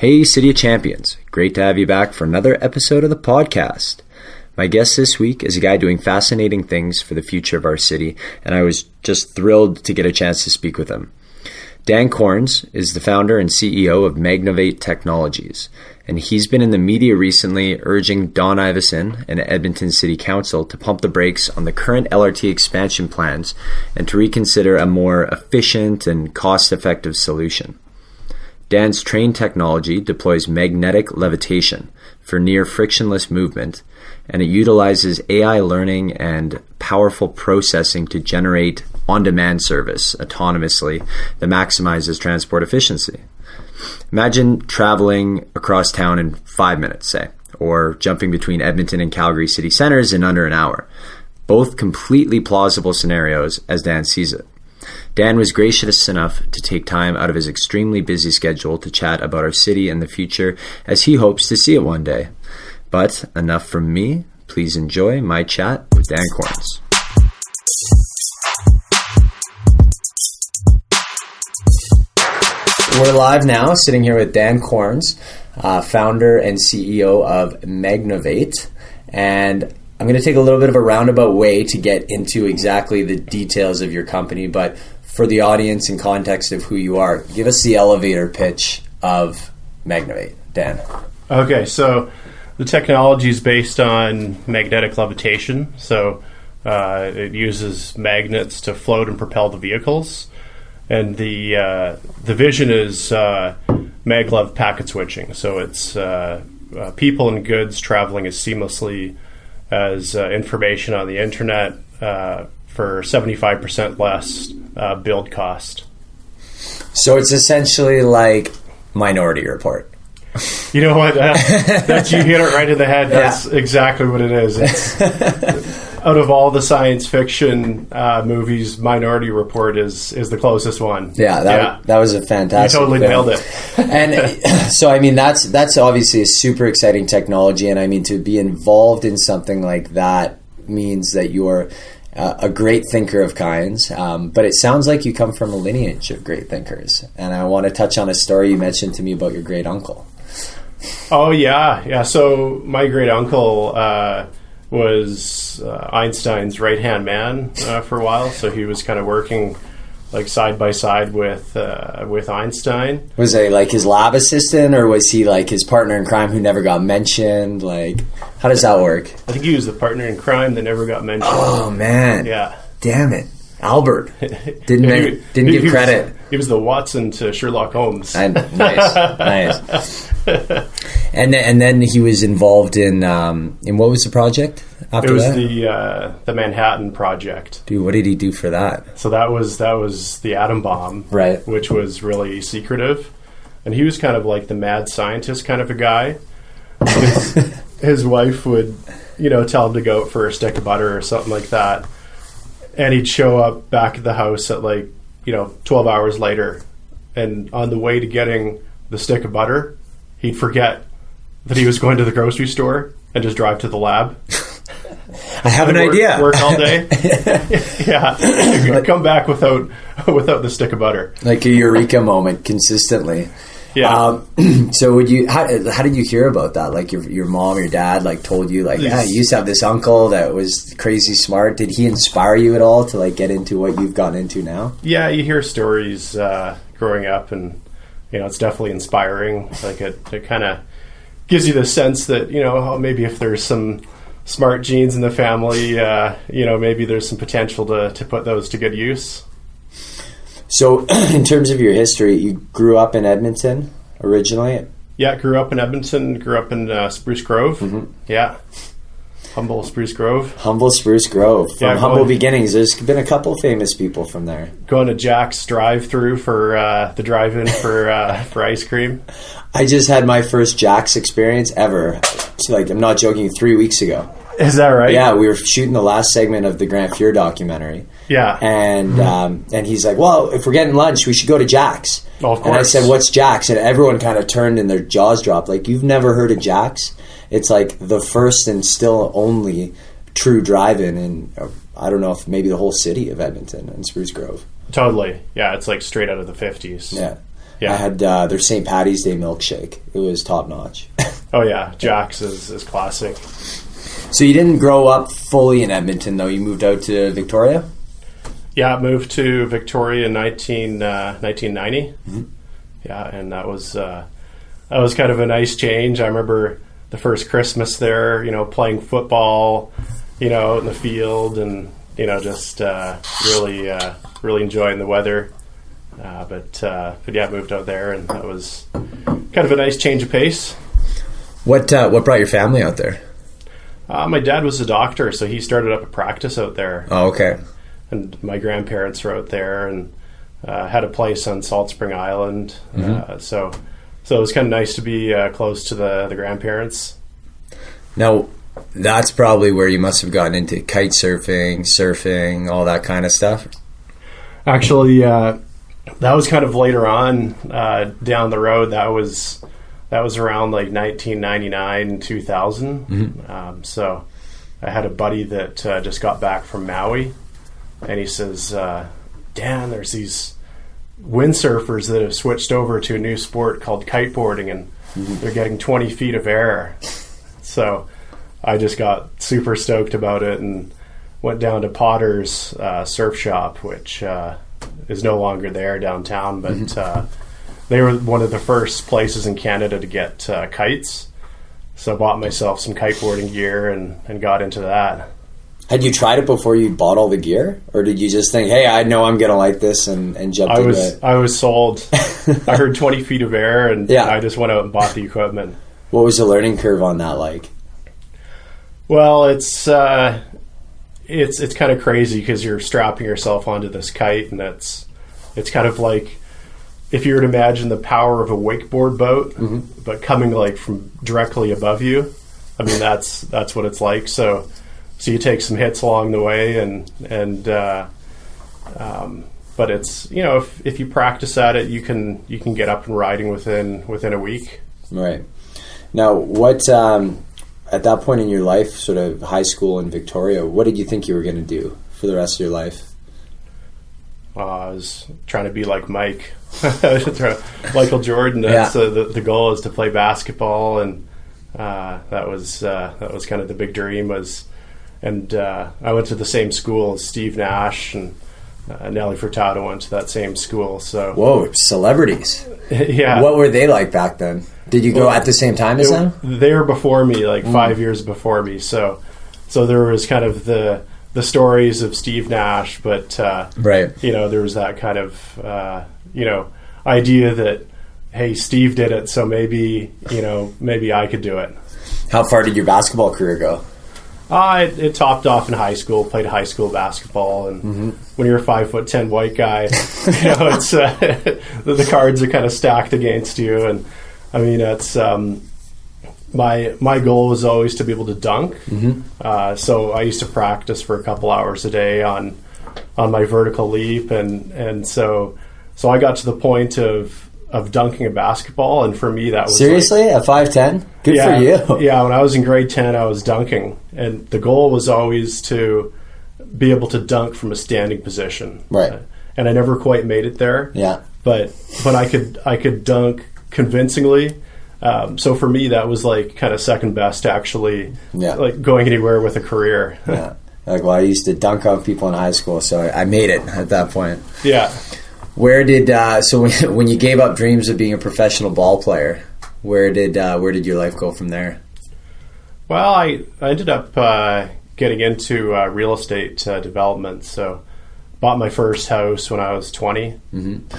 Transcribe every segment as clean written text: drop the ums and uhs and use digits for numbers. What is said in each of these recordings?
Hey, City of Champions. Great to have you back for another episode of the podcast. My guest this week is a guy doing fascinating things for the future of our city, and I was just thrilled to get a chance to speak with him. Dan Corns is the founder and CEO of Magnovate Technologies, and he's been in the media recently urging Don Iveson and Edmonton City Council to pump the brakes on the current LRT expansion plans and to reconsider a more efficient and cost-effective solution. Dan's train technology deploys magnetic levitation for near frictionless movement, and it utilizes AI learning and powerful processing to generate on-demand service autonomously that maximizes transport efficiency. Imagine traveling across town in 5 minutes, say, or jumping between Edmonton and Calgary city centers in under an hour. Both completely plausible scenarios as Dan sees it. Dan was gracious enough to take time out of his extremely busy schedule to chat about our city and the future as he hopes to see it one day. But enough from me. Please enjoy my chat with Dan Corns. We're live now, sitting here with Dan Corns, founder and CEO of Magnovate. And I'm going to take a little bit of a roundabout way to get into exactly the details of your company, but for the audience in context of who you are, give us the elevator pitch of Magnovate, Dan. Okay, so the technology is based on magnetic levitation. So it uses magnets to float and propel the vehicles. And the vision is Maglev packet switching. So it's people and goods traveling as seamlessly as information on the internet for 75% less build cost. So it's essentially like Minority Report. You know what? That's you hit it right in the head. That's exactly what it is. It's, out of all the science fiction movies, Minority Report is the closest one. That was a fantastic. You totally nailed it. And so, I mean, that's obviously a super exciting technology, and I mean, to be involved in something like that means that you're a great thinker of kinds, but it sounds like you come from a lineage of great thinkers, and I want to touch on a story you mentioned to me about your great uncle. Oh yeah. So my great uncle was Einstein's right hand man for a while. So he was kind of working like side by side with Einstein. Was he like his lab assistant, or was he like his partner in crime who never got mentioned? Like, how does that work? I think he was the partner in crime that never got mentioned. Oh man! Yeah. Damn it, Albert didn't give credit. He was the Watson to Sherlock Holmes. Nice. And then he was involved in what was the project after that? It was the Manhattan Project. Dude, what did he do for that? So that was the atom bomb, right? Which was really secretive, and he was kind of like the mad scientist kind of a guy. His wife would, tell him to go out for a stick of butter or something like that, and he'd show up back at the house at 12 hours later, and on the way to getting the stick of butter, he'd forget that he was going to the grocery store and just drive to the lab. I have an idea. Work all day. Yeah, come back without the stick of butter. Like a eureka moment, consistently. Yeah. So how did you hear about that? Like your mom or your dad told you you used to have this uncle that was crazy smart. Did he inspire you at all to get into what you've gotten into now? Yeah, you hear stories growing up, and it's definitely inspiring. Like it kind of gives you the sense that maybe if there's some smart genes in the family, maybe there's some potential to put those to good use. So, in terms of your history, you grew up in Edmonton originally? Yeah, grew up in Edmonton, grew up in Spruce Grove. Mm-hmm. Yeah. Humble Spruce Grove. From humble beginnings. There's been a couple famous people from there. Going to Jack's drive-through for the drive-in for ice cream. I just had my first Jack's experience ever. I'm not joking, 3 weeks ago. Is that right? Yeah, we were shooting the last segment of the Grant Fuhr documentary. Yeah. And he's like, well, if we're getting lunch, we should go to Jack's. Oh, of course. And I said, what's Jack's? And everyone kind of turned and their jaws dropped. Like, you've never heard of Jack's? It's like the first and still only true drive-in in, I don't know, if maybe the whole city of Edmonton and Spruce Grove. Totally. Yeah, it's like straight out of the 50s. Yeah. Yeah. I had their St. Patty's Day milkshake. It was top notch. Oh yeah, Jack's is classic. So you didn't grow up fully in Edmonton, though. You moved out to Victoria? Yeah, I moved to Victoria in 1990. Yeah, and that was kind of a nice change. I remember the first Christmas there, playing football, out in the field, and just really enjoying the weather. But yeah, I moved out there, and that was kind of a nice change of pace. What brought your family out there? My dad was a doctor, so he started up a practice out there. Oh, okay. And my grandparents were out there, and had a place on Salt Spring Island. So it was kind of nice to be close to the grandparents. Now, that's probably where you must have gotten into kite surfing, all that kind of stuff. Actually, that was kind of later on down the road. That was around like 1999, 2000. So I had a buddy that just got back from Maui, and he says, Dan, there's these windsurfers that have switched over to a new sport called kiteboarding, and they're getting 20 feet of air. So I just got super stoked about it and went down to Potter's surf shop, which is no longer there downtown, but they were one of the first places in Canada to get kites. So I bought myself some kiteboarding gear and got into that. Had you tried it before you bought all the gear? Or did you just think, hey, I know I'm going to like this and jump into it? I was sold. I heard 20 feet of air, and I just went out and bought the equipment. What was the learning curve on that like? Well, it's kind of crazy because you're strapping yourself onto this kite, and it's kind of like if you were to imagine the power of a wakeboard boat, but coming like from directly above you. I mean, that's what it's like. So you take some hits along the way, but it's if you practice at it, you can get up and riding within a week. Right. Now, what at that point in your life, sort of high school in Victoria, what did you think you were going to do for the rest of your life? I was trying to be like Michael Jordan. That's the goal is to play basketball, and that was kind of the big dream was. And I went to the same school as Steve Nash, and Nelly Furtado went to that same school. So whoa, celebrities! Yeah, what were they like back then? Did you go at the same time as them? They were before me, like 5 years before me. So there was kind of the stories of Steve Nash, but right, there was that kind of idea that hey, Steve did it, so maybe I could do it. How far did your basketball career go? It topped off in high school. Played high school basketball, and when you're a 5'10" white guy, it's the cards are kind of stacked against you. And I mean, it's my goal was always to be able to dunk. So I used to practice for a couple hours a day on my vertical leap, and so I got to the point of dunking a basketball, and for me that was seriously at 5'10". Good for you. Yeah, when I was in grade 10, I was dunking, and the goal was always to be able to dunk from a standing position. Right. And I never quite made it there. Yeah. But I could dunk convincingly. So for me, that was like kind of second best to actually like going anywhere with a career. Yeah. Like, well, I used to dunk on people in high school, so I made it at that point. Yeah. Where did so when you gave up dreams of being a professional ball player, where did your life go from there? Well, I ended up getting into real estate development. So, bought my first house when I was 20.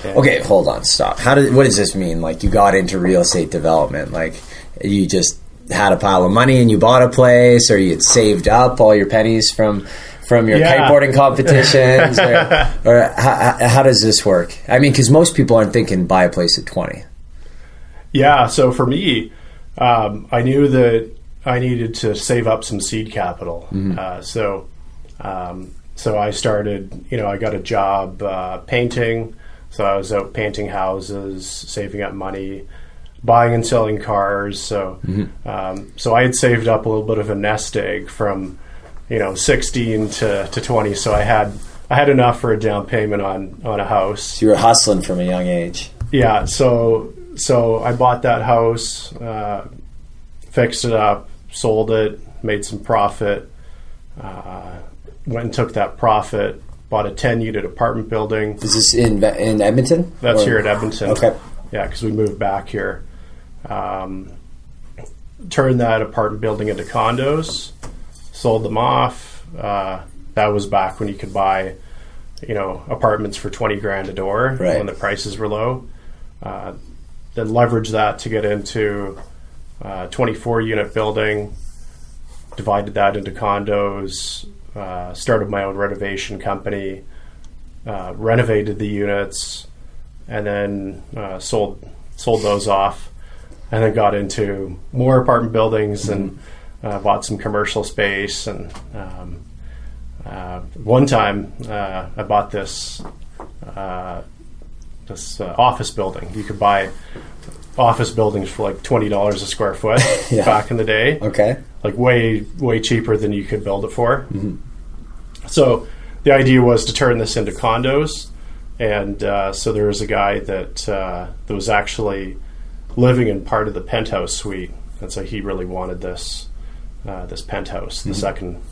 Okay, hold on, stop. What does this mean? Like, you got into real estate development? Like, you just had a pile of money and you bought a place, or you had saved up all your pennies from your kiteboarding competitions, or how does this work? I mean, because most people aren't thinking buy a place at 20. Yeah, so for me, I knew that I needed to save up some seed capital. So I started, I got a job painting. So I was out painting houses, saving up money, buying and selling cars. So so I had saved up a little bit of a nest egg from 16 to 20, so I had enough for a down payment on a house. So you were hustling from a young age. Yeah, so I bought that house, fixed it up, sold it, made some profit, went and took that profit, bought a 10-unit apartment building. Is this in Edmonton? That's here at Edmonton. Okay. Yeah, because we moved back here. Turned that apartment building into condos, sold them off. That was back when you could buy, apartments for $20,000 a door, right, when the prices were low. Then leveraged that to get into a 24-unit building, divided that into condos, started my own renovation company, renovated the units, and then sold those off, and then got into more apartment buildings and bought some commercial space. And one time I bought this office building. You could buy office buildings for like $20 a square foot back in the day. Okay. Like way cheaper than you could build it for. Mm-hmm. So the idea was to turn this into condos. And so there was a guy that was actually living in part of the penthouse suite. And so he really wanted this penthouse, the second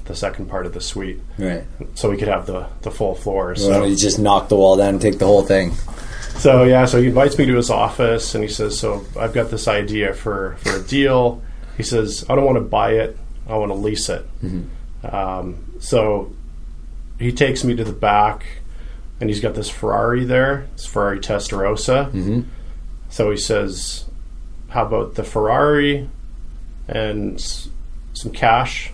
part of the suite. Right. So we could have the full floor. So you just knock the wall down and take the whole thing. So he invites me to his office and he says, so I've got this idea for a deal. He says, I don't want to buy it, I want to lease it. Mm-hmm. So he takes me to the back and he's got this Ferrari there, this Ferrari Testarossa. Mm-hmm. So he says, how about the Ferrari and some cash,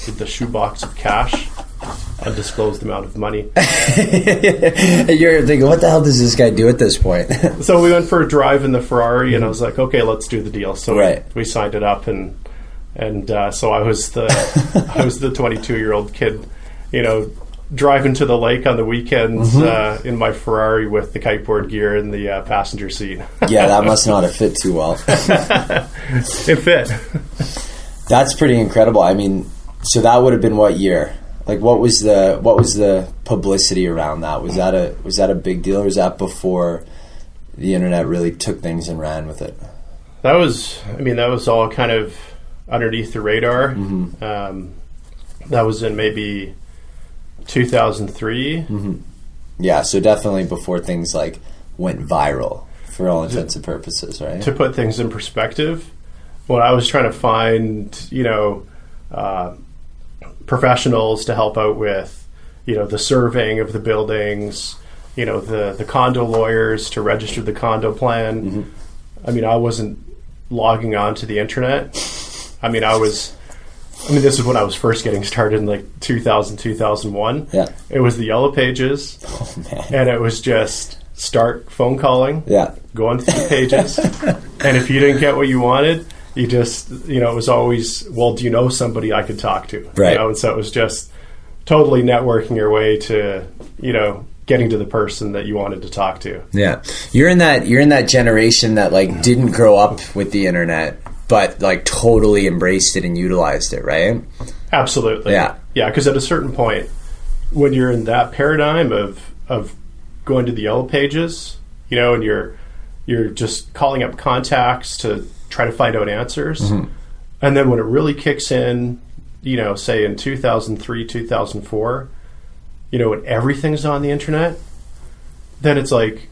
with the shoebox of cash, undisclosed amount of money. You're thinking, what the hell does this guy do at this point? So we went for a drive in the Ferrari, and I was like, okay, let's do the deal. So we signed it up, and so I was the 22-year-old kid, driving to the lake on the weekends in my Ferrari with the kiteboard gear in the passenger seat. Yeah, that must not have fit too well. It fit. That's pretty incredible. I mean, so that would have been what year? Like, what was the publicity around that? Was that a big deal, or was that before the internet really took things and ran with it? That was all kind of underneath the radar. Mm-hmm. That was in maybe 2003. Mm-hmm. Yeah, so definitely before things like went viral for all intents and purposes, right? To put things in perspective, when I was trying to find, professionals to help out with, the surveying of the buildings, the condo lawyers to register the condo plan. Mm-hmm. I mean, I wasn't logging on to the internet. This is when I was first getting started in like 2000, 2001. Yeah. It was the Yellow Pages. Oh, man. And it was just start phone calling. Yeah. Going through the pages. And if you didn't get what you wanted, you just, it was always, well, do you know somebody I could talk to? Right. And so it was just totally networking your way to, getting to the person that you wanted to talk to. Yeah. You're in that generation that like didn't grow up with the internet, but like totally embraced it and utilized it, right? Absolutely. Yeah. Yeah, because at a certain point, when you're in that paradigm of going to the Yellow Pages, and you're just calling up contacts to try to find out answers. Mm-hmm. And then when it really kicks in, say in 2003, 2004, when everything's on the internet, then it's like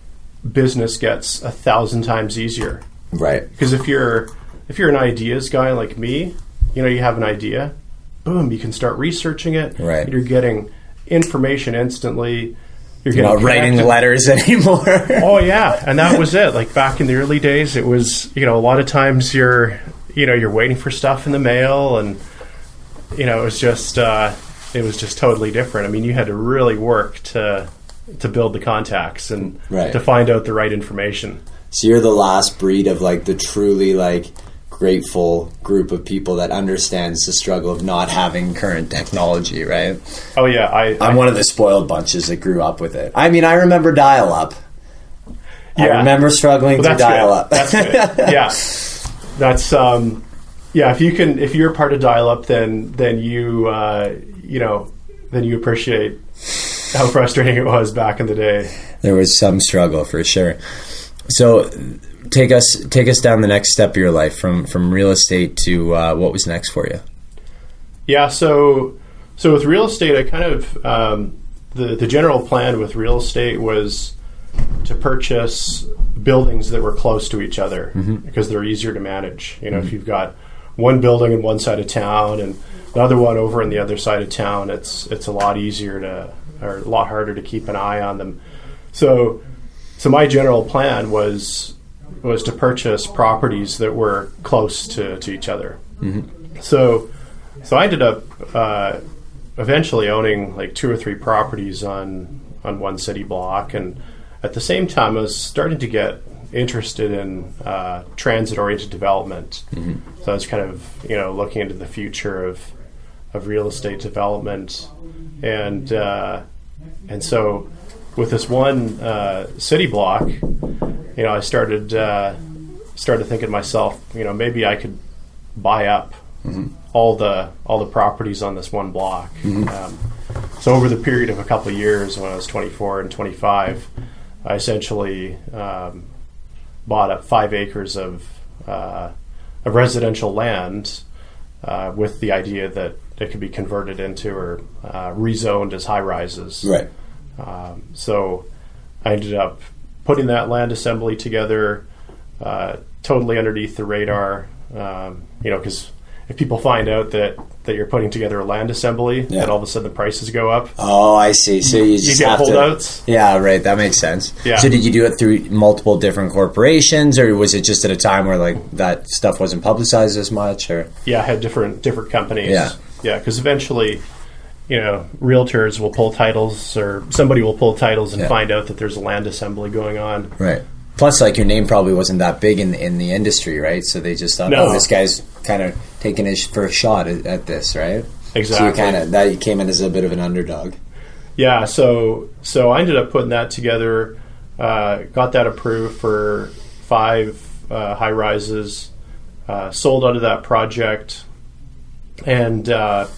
business gets 1,000 times easier. Right. Because if you're an ideas guy like me, you have an idea, boom, you can start researching it. Right. You're getting information instantly. You're not writing letters anymore. Oh yeah, and that was it. Like back in the early days, it was a lot of times you're waiting for stuff in the mail, and it was just totally different. I mean, you had to really work to build the contacts and to find out the right information. So you're the last breed of like the truly like grateful group of people that understands the struggle of not having current technology, right? Oh yeah, I'm one of the spoiled bunches that grew up with it. I mean, I remember dial-up. Yeah. I remember struggling to dial-up. That's good. Yeah, that's If you're part of dial-up, then you appreciate how frustrating it was back in the day. There was some struggle for sure. So take us down the next step of your life from real estate to what was next for you. Yeah, so with real estate, I kind of the general plan with real estate was to purchase buildings that were close to each other because they're easier to manage. If you've got one building in one side of town and another one over on the other side of town, it's a lot easier or a lot harder to keep an eye on them. So my general plan was to purchase properties that were close to each other. So I ended up eventually owning like 2 or 3 properties on one city block, and at the same time I was starting to get interested in transit-oriented development. So I was kind of looking into the future of real estate development, and so with this one city block, I started thinking to myself, maybe I could buy up all the properties on this one block. So over the period of a couple of years, when I was 24 and 25, I essentially bought up 5 acres of residential land with the idea that it could be converted into or rezoned as high rises. Right. So I ended up putting that land assembly together, totally underneath the radar, because if people find out that you're putting together a land assembly, then all of a sudden the prices go up. Oh, I see. So you just get have holdouts. Yeah, right. That makes sense. Yeah. So did you do it through multiple different corporations, or was it just at a time where like that stuff wasn't publicized as much? Or I had different companies. Yeah, because eventually, realtors will pull titles, or somebody will pull titles and find out that there's a land assembly going on. Right. Plus, like, your name probably wasn't that big in the industry, right? So they just thought, this guy's kind of taking his first shot at this, right? Exactly. So you came in as a bit of an underdog. Yeah. So I ended up putting that together, got that approved for 5 high rises, sold out of that project, and I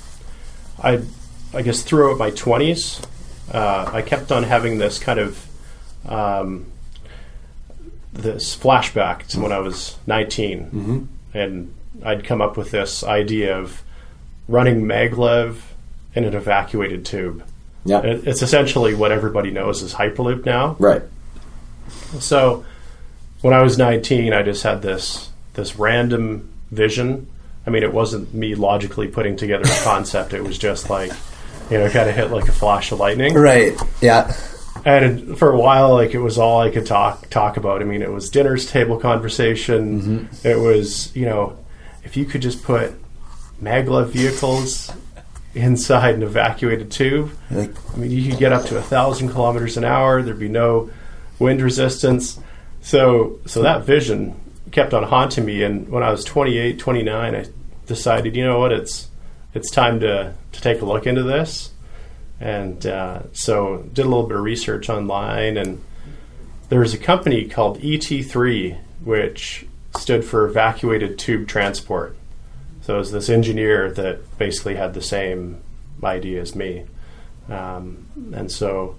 guess throughout my 20s, I kept on having this kind of this flashback to when I was 19, and I'd come up with this idea of running Maglev in an evacuated tube. Yeah, it's essentially what everybody knows as Hyperloop now. Right. So when I was 19, I just had this random vision. I mean, it wasn't me logically putting together a concept. It was just like, kind of hit like a flash of lightning. Right. Yeah. And for a while, like, it was all I could talk about. I mean, it was dinner's table conversation. It was, if you could just put maglev vehicles inside an evacuated tube, I mean, you could get up to 1,000 kilometers an hour. There'd be no wind resistance. So that vision kept on haunting me. And when I was 28, 29, I decided, it's time to take a look into this. And so did a little bit of research online, and there was a company called ET3, which stood for Evacuated Tube Transport. So it was this engineer that basically had the same idea as me. And so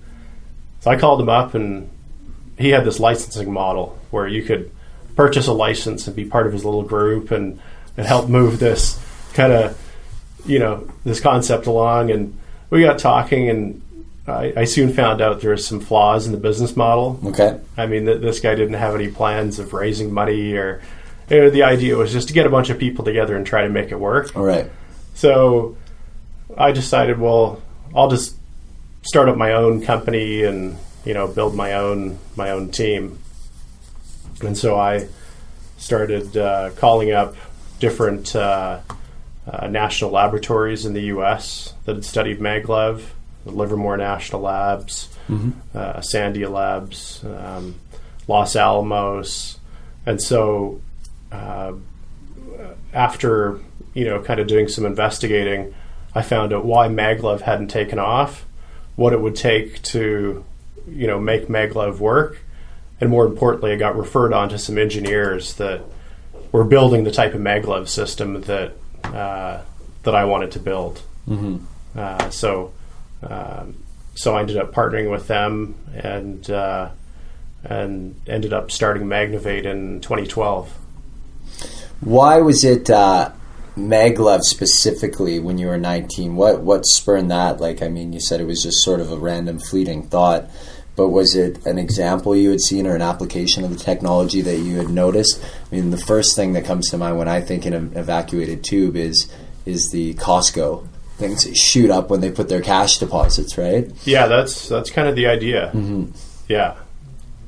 I called him up, and he had this licensing model where you could purchase a license and be part of his little group and help move this kind of, this concept along. And we got talking, and I soon found out there was some flaws in the business model. Okay. I mean, this guy didn't have any plans of raising money, or the idea was just to get a bunch of people together and try to make it work. All right. So I decided, well, I'll just start up my own company and build my own team. And so I started calling up different national laboratories in the U.S. that had studied Maglev, the Livermore National Labs, Sandia Labs, Los Alamos. And so after, kind of doing some investigating, I found out why Maglev hadn't taken off, what it would take to, make Maglev work. And more importantly, I got referred on to some engineers that were building the type of Maglev system that I wanted to build. So I ended up partnering with them, and and ended up starting Magnovate in 2012. Why was it Maglev specifically when you were 19? What spurred that? Like, I mean, you said it was just sort of a random fleeting thought, but was it an example you had seen or an application of the technology that you had noticed? I mean, the first thing that comes to mind when I think in an evacuated tube is the Costco things that shoot up when they put their cash deposits, right? Yeah, that's kind of the idea. Mm-hmm. Yeah,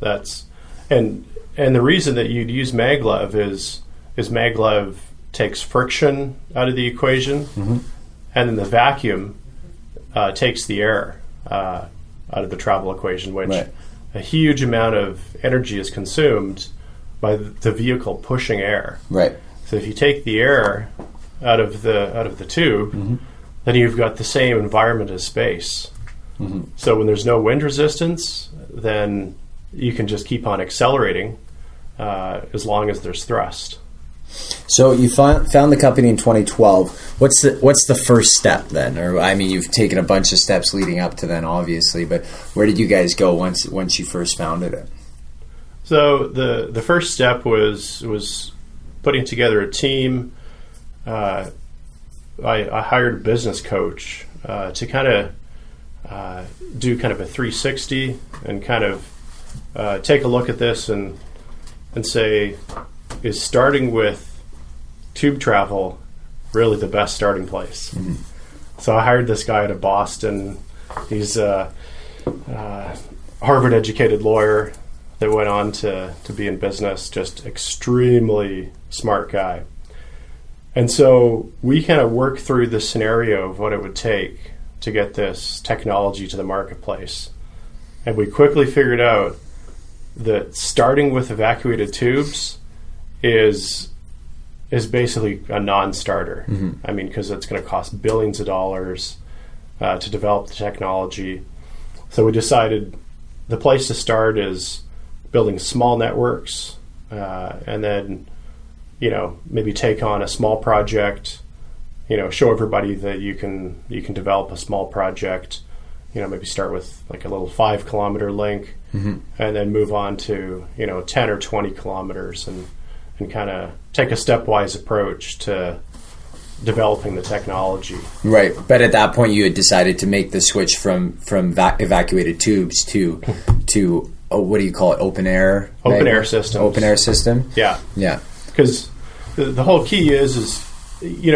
that's and the reason that you'd use Maglev is Maglev takes friction out of the equation, mm-hmm. and then the vacuum takes the air out of the travel equation, which right. a huge amount of energy is consumed by the vehicle pushing air. Right. So if you take the air out of the tube, mm-hmm. then you've got the same environment as space. Mm-hmm. So when there's no wind resistance, then you can just keep on accelerating as long as there's thrust. So you found the company in 2012. What's the first step then? Or I mean, you've taken a bunch of steps leading up to then, obviously. But where did you guys go once you first founded it? So the first step was putting together a team. I hired a business coach to kind of do kind of a 360 and kind of take a look at this and say, is starting with tube travel really the best starting place? Mm-hmm. So I hired this guy out of Boston. He's a Harvard-educated lawyer that went on to be in business, just extremely smart guy. And so we kind of worked through the scenario of what it would take to get this technology to the marketplace. And we quickly figured out that starting with evacuated tubes is basically a non-starter. Mm-hmm. I mean, because it's going to cost billions of dollars to develop the technology. So we decided the place to start is building small networks, and then, maybe take on a small project, show everybody that you can develop a small project, maybe start with like a little 5 kilometer link, mm-hmm. and then move on to, 10 or 20 kilometers and kind of take a stepwise approach to developing the technology. Right. But at that point you had decided to make the switch from evacuated tubes to what do you call it? Open air systems. Open air system. Yeah. Yeah. Because the whole key is you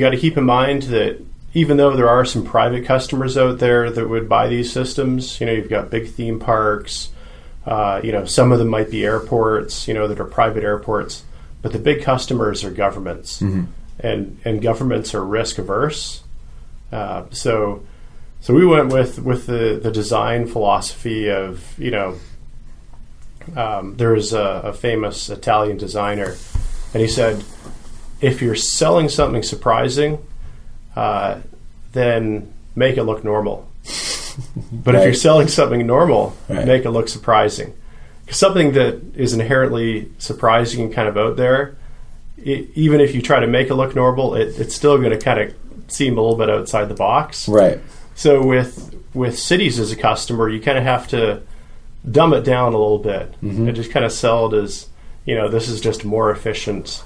got to keep in mind that even though there are some private customers out there that would buy these systems, you've got big theme parks, some of them might be airports, that are private airports, but the big customers are governments, mm-hmm. and governments are risk averse. So we went with the design philosophy of, there's a famous Italian designer, and he said, if you're selling something surprising, then make it look normal. But right. if you're selling something normal, right. make it look surprising. Because something that is inherently surprising and kind of out there, even if you try to make it look normal, it's still going to kind of seem a little bit outside the box. Right. So with cities as a customer, you kind of have to dumb it down a little bit, mm-hmm. and just kind of sell it as, this is just a more efficient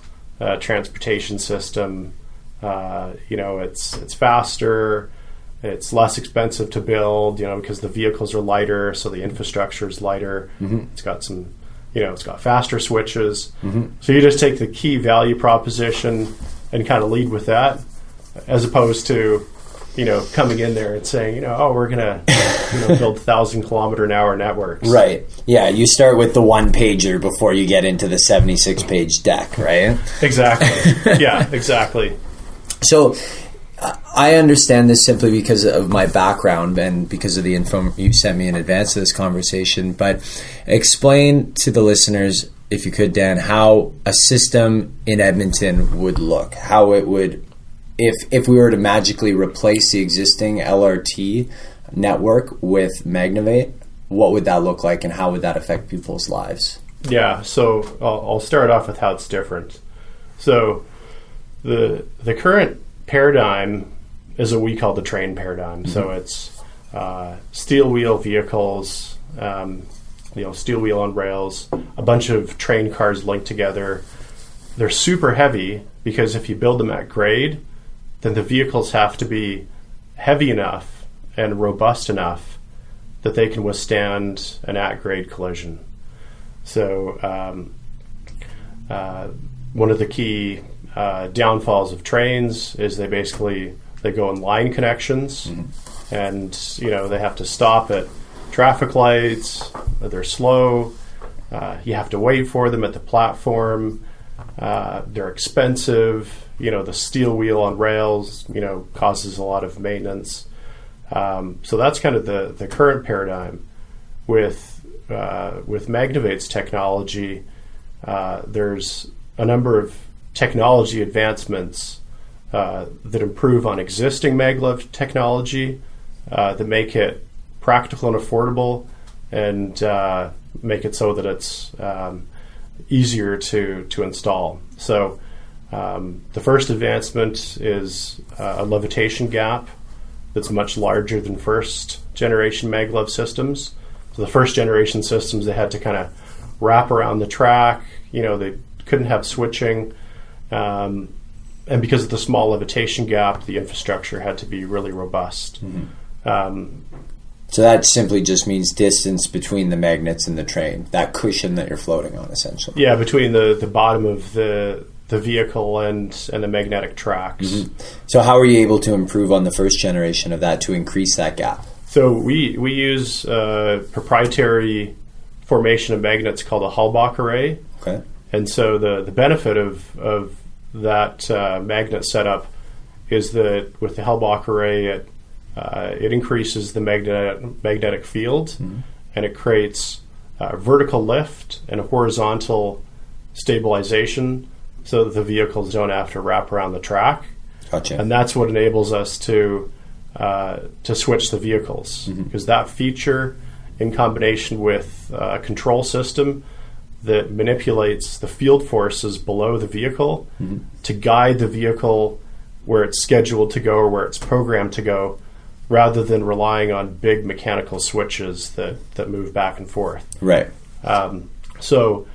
transportation system. It's faster, it's less expensive to build, because the vehicles are lighter, so the infrastructure is lighter. Mm-hmm. It's got some, it's got faster switches. Mm-hmm. So you just take the key value proposition and kind of lead with that, as opposed to, coming in there and saying, we're going to build 1,000-kilometer-an-hour networks. Right. Yeah, you start with the one-pager before you get into the 76-page deck, right? Exactly. Yeah, exactly. So I understand this simply because of my background and because of the info you sent me in advance of this conversation, but explain to the listeners, if you could, Dan, how a system in Edmonton would look, how it would, if we were to magically replace the existing LRT network with Magnovate, what would that look like and how would that affect people's lives? Yeah, so I'll start off with how it's different. So the current paradigm is what we call the train paradigm. Mm-hmm. So it's steel wheel vehicles, steel wheel on rails, a bunch of train cars linked together. They're super heavy because if you build them at grade, then the vehicles have to be heavy enough and robust enough that they can withstand an at-grade collision. So one of the key downfalls of trains is they go in line connections, and they have to stop at traffic lights. They're slow. You have to wait for them at the platform. They're expensive. The steel wheel on rails, causes a lot of maintenance. So that's kind of the current paradigm. With Magnovate's technology, there's a number of technology advancements that improve on existing Maglev technology, that make it practical and affordable, and make it so that it's easier to install. So the first advancement is a levitation gap that's much larger than first generation Maglev systems. So the first generation systems, they had to kind of wrap around the track. They couldn't have switching. And because of the small levitation gap, the infrastructure had to be really robust. So that simply just means distance between the magnets and the train, that cushion that you're floating on, essentially. Yeah, between the bottom of the vehicle and the magnetic tracks. So how are you able to improve on the first generation of that to increase that gap? So we use a proprietary formation of magnets called a Halbach array. Okay. And so the benefit of that magnet setup is that with the Halbach array, it increases the magnetic field, and it creates vertical lift and horizontal stabilization so that the vehicles don't have to wrap around the track. Gotcha. And that's what enables us to switch the vehicles, because that feature, in combination with a control system that manipulates the field forces below the vehicle to guide the vehicle where it's scheduled to go or where it's programmed to go, rather than relying on big mechanical switches that move back and forth. Right. So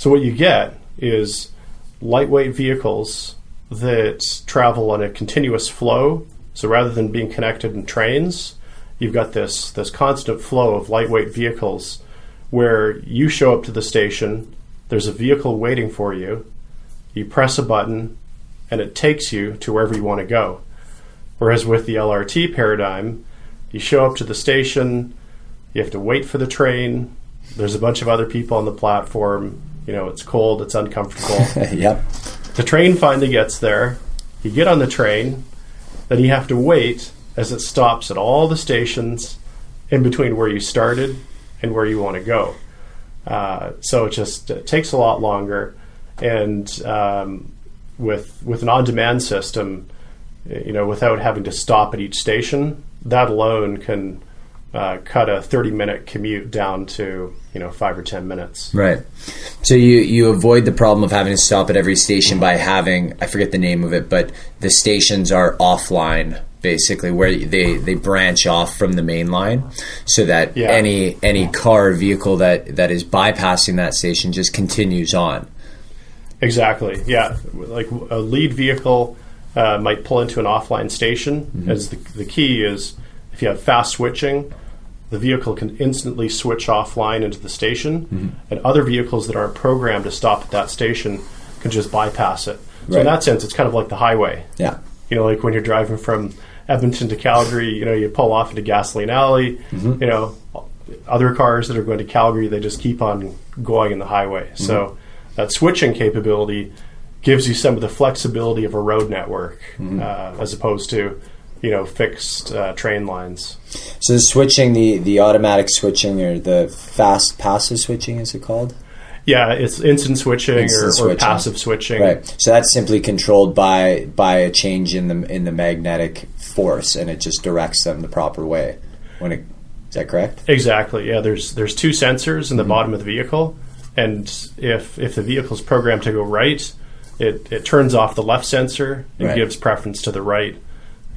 what you get is lightweight vehicles that travel on a continuous flow. So rather than being connected in trains, you've got this constant flow of lightweight vehicles where you show up to the station, there's a vehicle waiting for you, you press a button, and it takes you to wherever you want to go. Whereas with the LRT paradigm, you show up to the station, you have to wait for the train, there's a bunch of other people on the platform, it's cold, it's uncomfortable. Yep. The train finally gets there, you get on the train, then you have to wait as it stops at all the stations in between where you started and where you want to go. So it takes a lot longer. And with an on-demand system, without having to stop at each station, that alone can cut a 30-minute commute down to 5 or 10 minutes. Right. So you avoid the problem of having to stop at every station by having, I forget the name of it, but the stations are offline, basically, where they branch off from the main line, so that any car or vehicle that is bypassing that station just continues on. Exactly. Yeah. Like a lead vehicle might pull into an offline station, as the key is if you have fast switching, the vehicle can instantly switch offline into the station, and other vehicles that aren't programmed to stop at that station can just bypass it. So in that sense, it's kind of like the highway. Yeah. Like when you're driving from Edmonton to Calgary, you pull off into Gasoline Alley, other cars that are going to Calgary, they just keep on going in the highway. So that switching capability gives you some of the flexibility of a road network, as opposed to fixed train lines. So the switching, the automatic switching, or the fast passive switching, is it called? Yeah, it's instant switching or passive switching. Right. So that's simply controlled by a change in the magnetic force, and it just directs them the proper way. Is that correct? Exactly. Yeah. There's two sensors in the bottom of the vehicle, and if the vehicle's programmed to go right, it turns off the left sensor and gives preference to the right.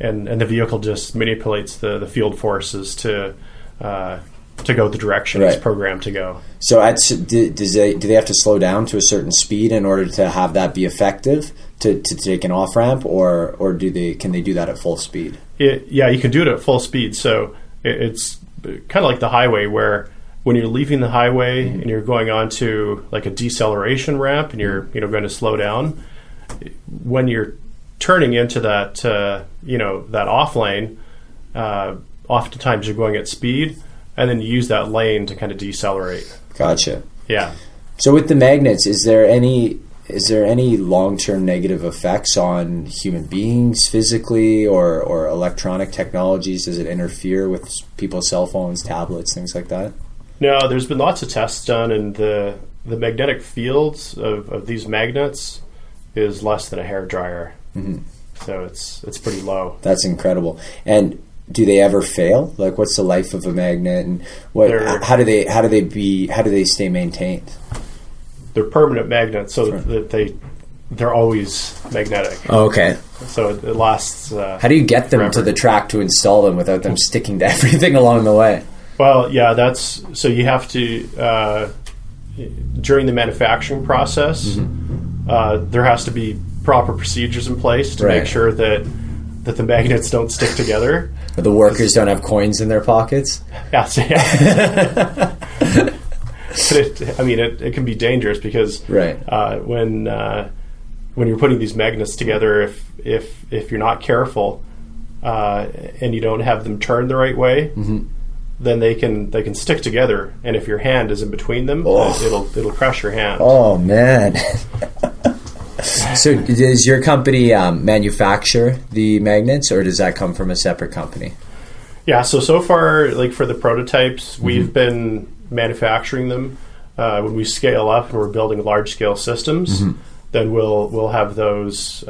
And the vehicle just manipulates the field forces to to go the direction it's programmed to go. So do they have to slow down to a certain speed in order to have that be effective to take an off ramp, or can they do that at full speed? Yeah, you can do it at full speed. So it's kind of like the highway, where when you're leaving the highway and you're going onto like a deceleration ramp and you're going to slow down, when you're turning into that that off lane, oftentimes you're going at speed, and then you use that lane to kind of decelerate. Gotcha. Yeah. So with the magnets, is there any long-term negative effects on human beings physically or electronic technologies? Does it interfere with people's cell phones, tablets, things like that? No, there's been lots of tests done, and the magnetic fields of these magnets is less than a hairdryer. Mm-hmm. So it's pretty low. That's incredible. And do they ever fail? Like, what's the life of a magnet, and how do they stay maintained? They're permanent magnets, so that they're always magnetic. Oh, okay. So it lasts. How do you get them to the track to install them without them sticking to everything along the way? Well, yeah, so you have to during the manufacturing process, mm-hmm. There has to be proper procedures in place to make sure that the magnets don't stick together. The workers don't have coins in their pockets? Yeah. It can be dangerous because when you're putting these magnets together, if you're not careful and you don't have them turned the right way, mm-hmm. then they can stick together, and if your hand is in between them, it'll crush your hand. Oh man. So does your company manufacture the magnets, or does that come from a separate company? Yeah, so far, like for the prototypes, mm-hmm. we've been manufacturing them. When we scale up and we're building large-scale systems, mm-hmm. then we'll have those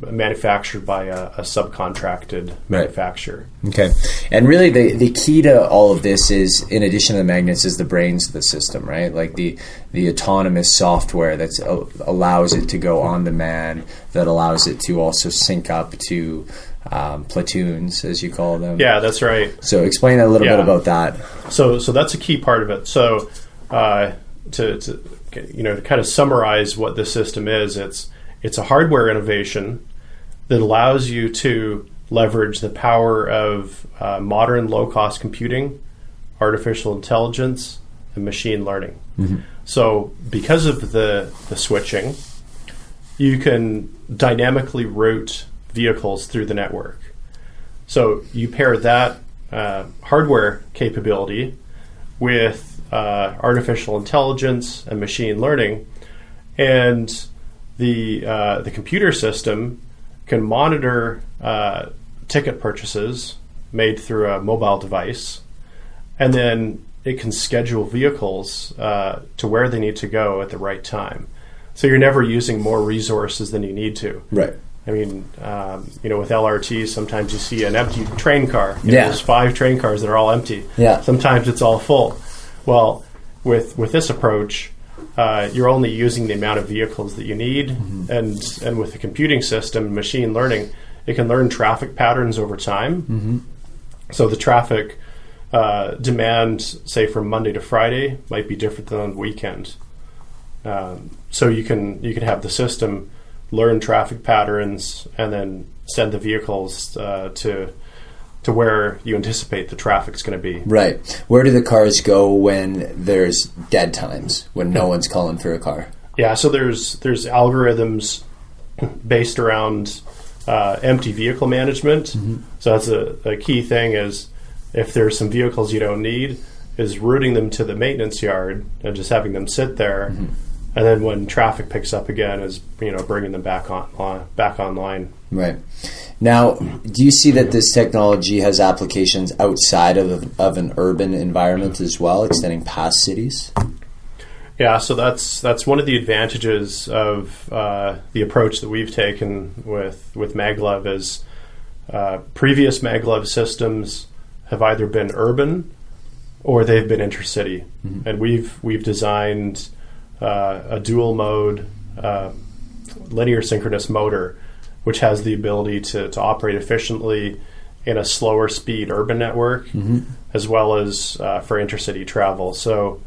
manufactured by a subcontracted manufacturer. Okay. And really the key to all of this is, in addition to the magnets, is the brains of the system, right? Like the autonomous software that allows it to go on demand, that allows it to also sync up to platoons, as you call them. Yeah, that's right. So explain a little bit about that. So that's a key part of it. So to kind of summarize what this system is, it's a hardware innovation that allows you to leverage the power of modern low-cost computing, artificial intelligence, and machine learning. Mm-hmm. So because of the switching, you can dynamically route vehicles through the network. So you pair that hardware capability with artificial intelligence and machine learning, and the computer system can monitor ticket purchases made through a mobile device, and then it can schedule vehicles to where they need to go at the right time. So you're never using more resources than you need to. Right. I mean, with LRTs, sometimes you see an empty train car. There's 5 train cars that are all empty. Yeah. Sometimes it's all full. Well, with this approach, you're only using the amount of vehicles that you need, mm-hmm. and with the computing system, machine learning, it can learn traffic patterns over time. Mm-hmm. So the traffic demand, say from Monday to Friday, might be different than on the weekend. So you can have the system learn traffic patterns and then send the vehicles to where you anticipate the traffic's going to be. Right. Where do the cars go when there's dead times, when no one's calling for a car? Yeah, so there's algorithms based around empty vehicle management. Mm-hmm. So that's a key thing, is if there's some vehicles you don't need, is routing them to the maintenance yard and just having them sit there. Mm-hmm. And then when traffic picks up again, is bringing them back online. Right. Now, do you see that this technology has applications outside of an urban environment as well, extending past cities? Yeah, so that's one of the advantages of the approach that we've taken with Maglev. Is previous Maglev systems have either been urban or they've been intercity, mm-hmm. and we've designed a dual mode linear synchronous motor, which has the ability to operate efficiently in a slower speed urban network, as well as for intercity travel. So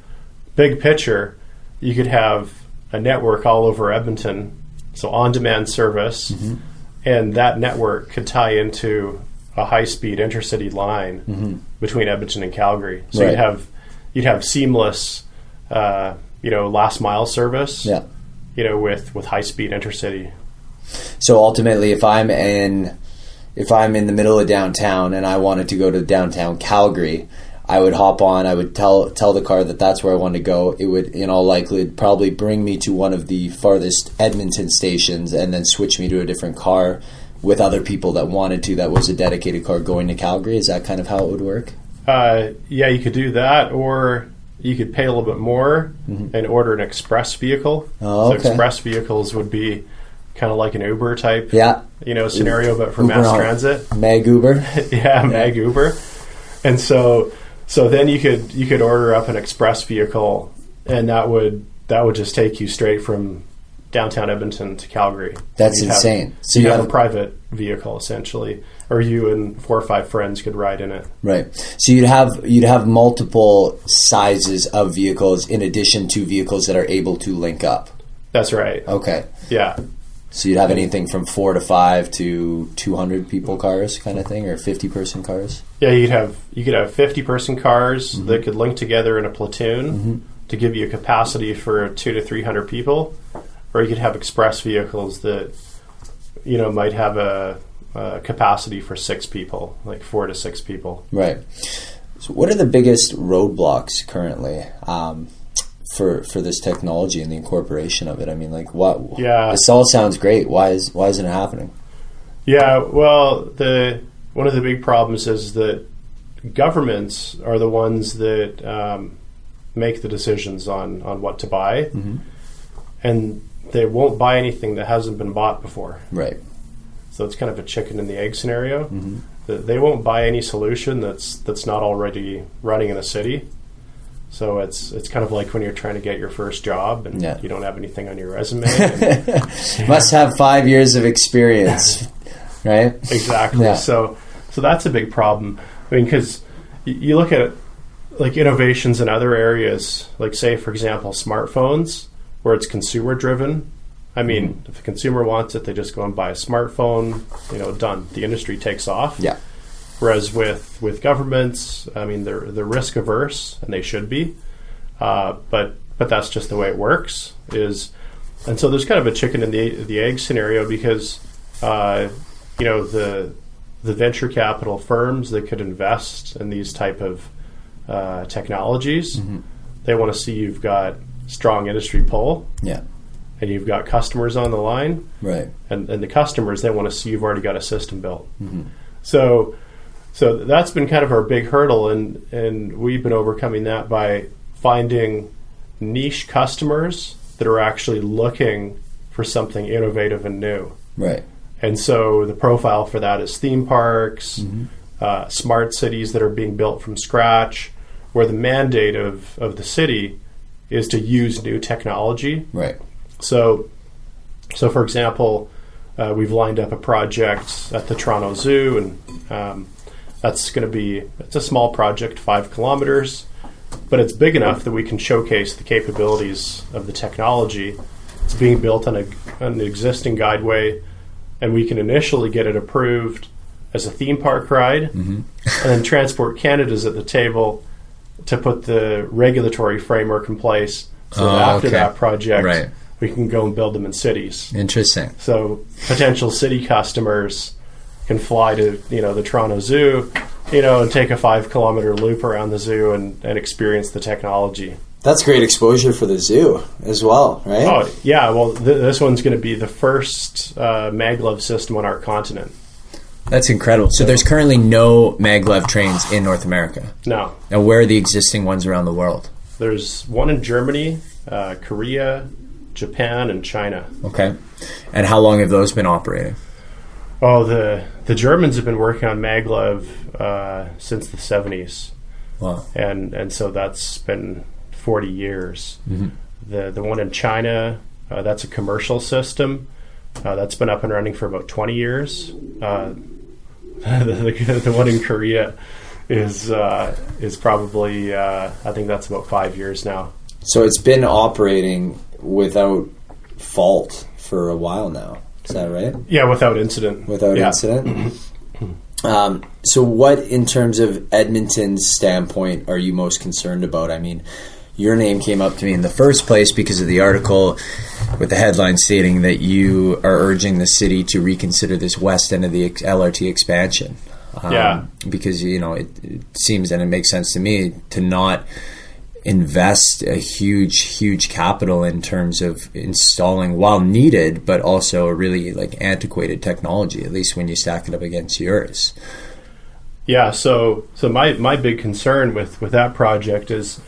big picture, you could have a network all over Edmonton, so on-demand service, and that network could tie into a high-speed intercity line between Edmonton and Calgary. So you'd have seamless, last mile service, with high-speed intercity. So ultimately, if I'm in the middle of downtown and I wanted to go to downtown Calgary, I would hop on. I would tell the car that that's where I wanted to go. It would, in all likelihood, probably bring me to one of the farthest Edmonton stations and then switch me to a different car with other people that wanted to. That was a dedicated car going to Calgary. Is that kind of how it would work? You could do that, or you could pay a little bit more and order an express vehicle. Oh, okay. So express vehicles would be kind of like an Uber type, scenario, but for Uber mass transit. Mag Uber. Mag Uber. And so then you could order up an express vehicle, and that would just take you straight from downtown Edmonton to Calgary. That's insane. So you have a private vehicle essentially, or you and 4 or 5 friends could ride in it. Right. So you'd have multiple sizes of vehicles in addition to vehicles that are able to link up. That's right. Okay. Yeah. So you'd have anything from 4 to 5 to 200 people cars kind of thing, or 50-person cars? Yeah, you could have 50-person cars that could link together in a platoon to give you a capacity for 200 to 300 people, or you could have express vehicles that might have a capacity for 6 people, like 4 to 6 people. Right. So what are the biggest roadblocks currently for this technology and the incorporation of it? I mean, like, what? Yeah, this all sounds great. Why isn't it happening? Yeah, well, one of the big problems is that governments are the ones that make the decisions on what to buy, and they won't buy anything that hasn't been bought before. Right. So it's kind of a chicken and the egg scenario. They won't buy any solution that's not already running in a city. So it's kind of like when you're trying to get your first job and you don't have anything on your resume. Must have 5 years of experience, right? Exactly. Yeah. So that's a big problem. I mean, because you look at like innovations in other areas, like say, for example, smartphones, where it's consumer driven. I mean, if a consumer wants it, they just go and buy a smartphone, done. The industry takes off. Yeah. Whereas with governments, I mean, they're risk averse, and they should be. But that's just the way it works. And so there's kind of a chicken and the egg scenario, because the venture capital firms that could invest in these type of technologies, they want to see you've got strong industry pull. Yeah. And you've got customers on the line. Right. And the customers, they want to see you've already got a system built. So that's been kind of our big hurdle, and we've been overcoming that by finding niche customers that are actually looking for something innovative and new. Right. And so the profile for that is theme parks, smart cities that are being built from scratch, where the mandate of the city is to use new technology. Right. So for example, we've lined up a project at the Toronto Zoo, and it's a small project, 5 kilometers, but it's big enough that we can showcase the capabilities of the technology. It's being built on an existing guideway, and we can initially get it approved as a theme park ride, and then Transport Canada's at the table to put the regulatory framework in place, so that after that project, we can go and build them in cities. Interesting. So potential city customers can fly to the Toronto Zoo, and take a 5-kilometer loop around the zoo and experience the technology. That's great exposure for the zoo as well, right? Oh yeah. Well, this one's going to be the first Maglev system on our continent. That's incredible. So there's currently no Maglev trains in North America? No. Now, where are the existing ones around the world? There's one in Germany, Korea, Japan, and China. Okay. And how long have those been operating? Oh, the Germans have been working on Maglev since the 70s. Wow. And so that's been 40 years. The one in China, that's a commercial system. That's been up and running for about 20 years. The one in Korea is probably I think that's about 5 years now. So it's been operating without fault for a while now. Is that right? Yeah, without incident. Without incident. So what, in terms of Edmonton's standpoint, are you most concerned about? I mean, your name came up to me in the first place because of the article with the headline stating that you are urging the city to reconsider this west end of the LRT expansion. Because, it seems, and it makes sense to me, to not invest a huge capital in terms of installing, while needed, but also a really antiquated technology, at least when you stack it up against yours. Yeah, so my big concern with that project is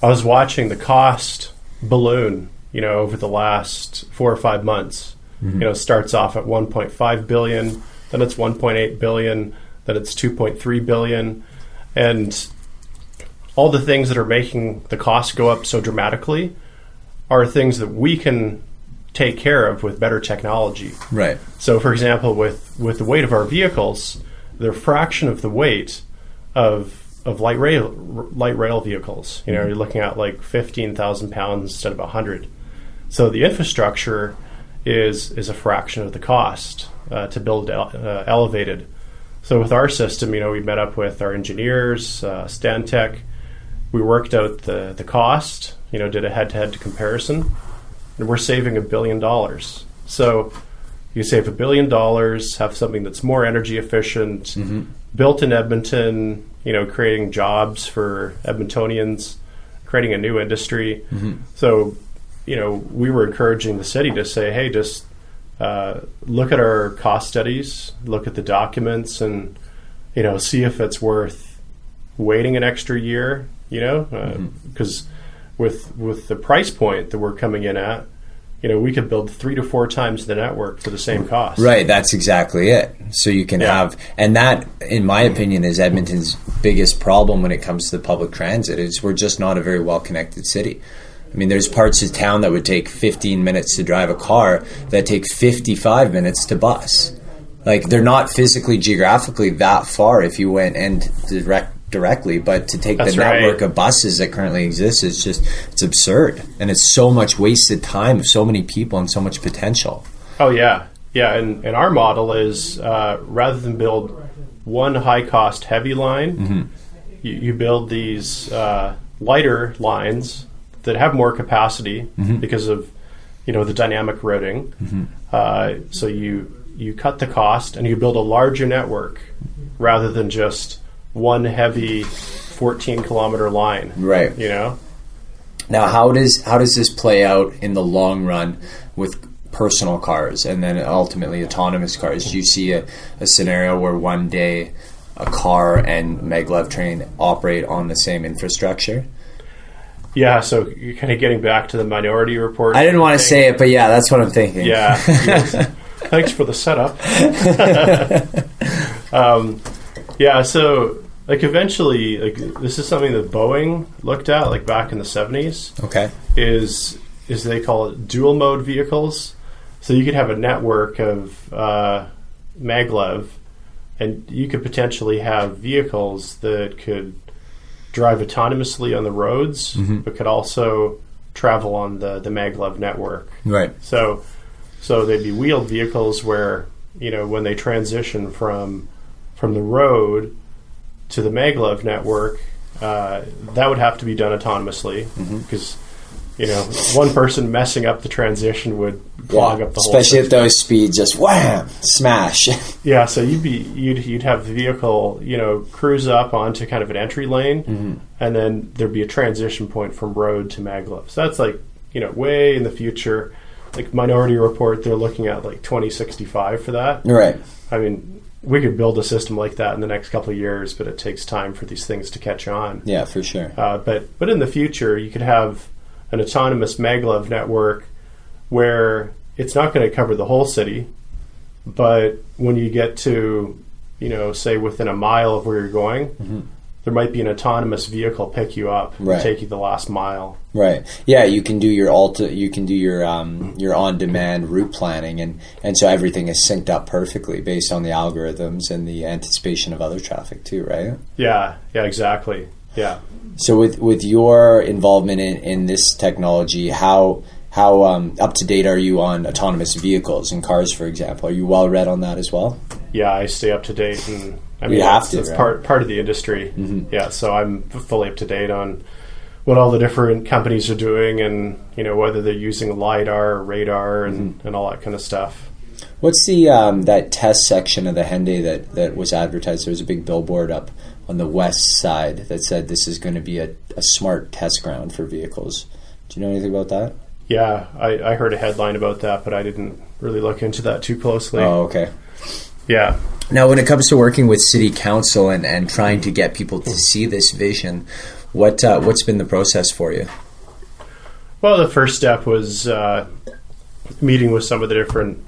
I was watching the cost balloon, over the last 4 or 5 months. Mm-hmm. It starts off at 1.5 billion, then it's 1.8 billion, then it's 2.3 billion, and all the things that are making the cost go up so dramatically are things that we can take care of with better technology. Right. So, for example, with the weight of our vehicles, they're a fraction of the weight of light rail vehicles. You're looking at 15,000 pounds instead of 100. So the infrastructure is a fraction of the cost to build elevated. So with our system, we met up with our engineers, Stantec. We worked out the cost, did a head-to-head comparison, and we're saving $1 billion. So you save $1 billion, have something that's more energy efficient, built in Edmonton, creating jobs for Edmontonians, creating a new industry. So, we were encouraging the city to say, hey, just look at our cost studies, look at the documents, and, see if it's worth waiting an extra year. Because with the price point that we're coming in at, we could build 3 to 4 times the network for the same cost. Right, that's exactly it. So you can have, and that, in my opinion, is Edmonton's biggest problem when it comes to the public transit, is we're just not a very well-connected city. I mean, there's parts of town that would take 15 minutes to drive a car that take 55 minutes to bus. They're not physically, geographically that far if you went and directly, but to take the network of buses that currently exists, it's absurd, and it's so much wasted time of so many people and so much potential. Oh yeah, and our model is rather than build one high cost heavy line, you build these lighter lines that have more capacity because of the dynamic routing. So you cut the cost and you build a larger network rather than just one heavy 14-kilometer line. Right. Now, how does this play out in the long run with personal cars and then ultimately autonomous cars? Do you see a scenario where one day a car and maglev train operate on the same infrastructure? Yeah, so you're kind of getting back to the Minority Report. I didn't want to say it, but yeah, that's what I'm thinking. Yeah. Thanks for the setup. So eventually, this is something that Boeing looked at, back in the 70s. Okay. Is they call it dual mode vehicles. So you could have a network of maglev, and you could potentially have vehicles that could drive autonomously on the roads, but could also travel on the maglev network. Right. So they'd be wheeled vehicles where, when they transition from the road to the maglev network, that would have to be done autonomously because one person messing up the transition would clog up the whole especially system. At those speeds, just wham, smash. Yeah, so you'd have the vehicle cruise up onto kind of an entry lane, and then there'd be a transition point from road to maglev. So that's way in the future. Minority Report, they're looking at 2065 for that. Right. I mean, we could build a system like that in the next couple of years, but it takes time for these things to catch on. Yeah, for sure. But in the future, you could have an autonomous maglev network where it's not going to cover the whole city, but when you get to, say within a mile of where you're going, there might be an autonomous vehicle pick you up and take you the last mile. Right. Yeah, you can do your your on-demand route planning, and so everything is synced up perfectly based on the algorithms and the anticipation of other traffic too, right? Yeah, exactly. Yeah. So with your involvement in this technology, how up to date are you on autonomous vehicles and cars, for example? Are you well read on that as well? Yeah, I stay up to date, and I mean that's part of the industry. Mm-hmm. Yeah, so I'm fully up to date on what all the different companies are doing, and whether they're using LiDAR or radar and all that kind of stuff. What's the that test section of the Hyundai that was advertised? There was a big billboard up on the west side that said this is going to be a smart test ground for vehicles. Do you know anything about that? Yeah, I heard a headline about that, but I didn't really look into that too closely. Oh, okay. Yeah. Now, when it comes to working with city council and trying to get people to see this vision, what's been the process for you? Well, the first step was meeting with some of the different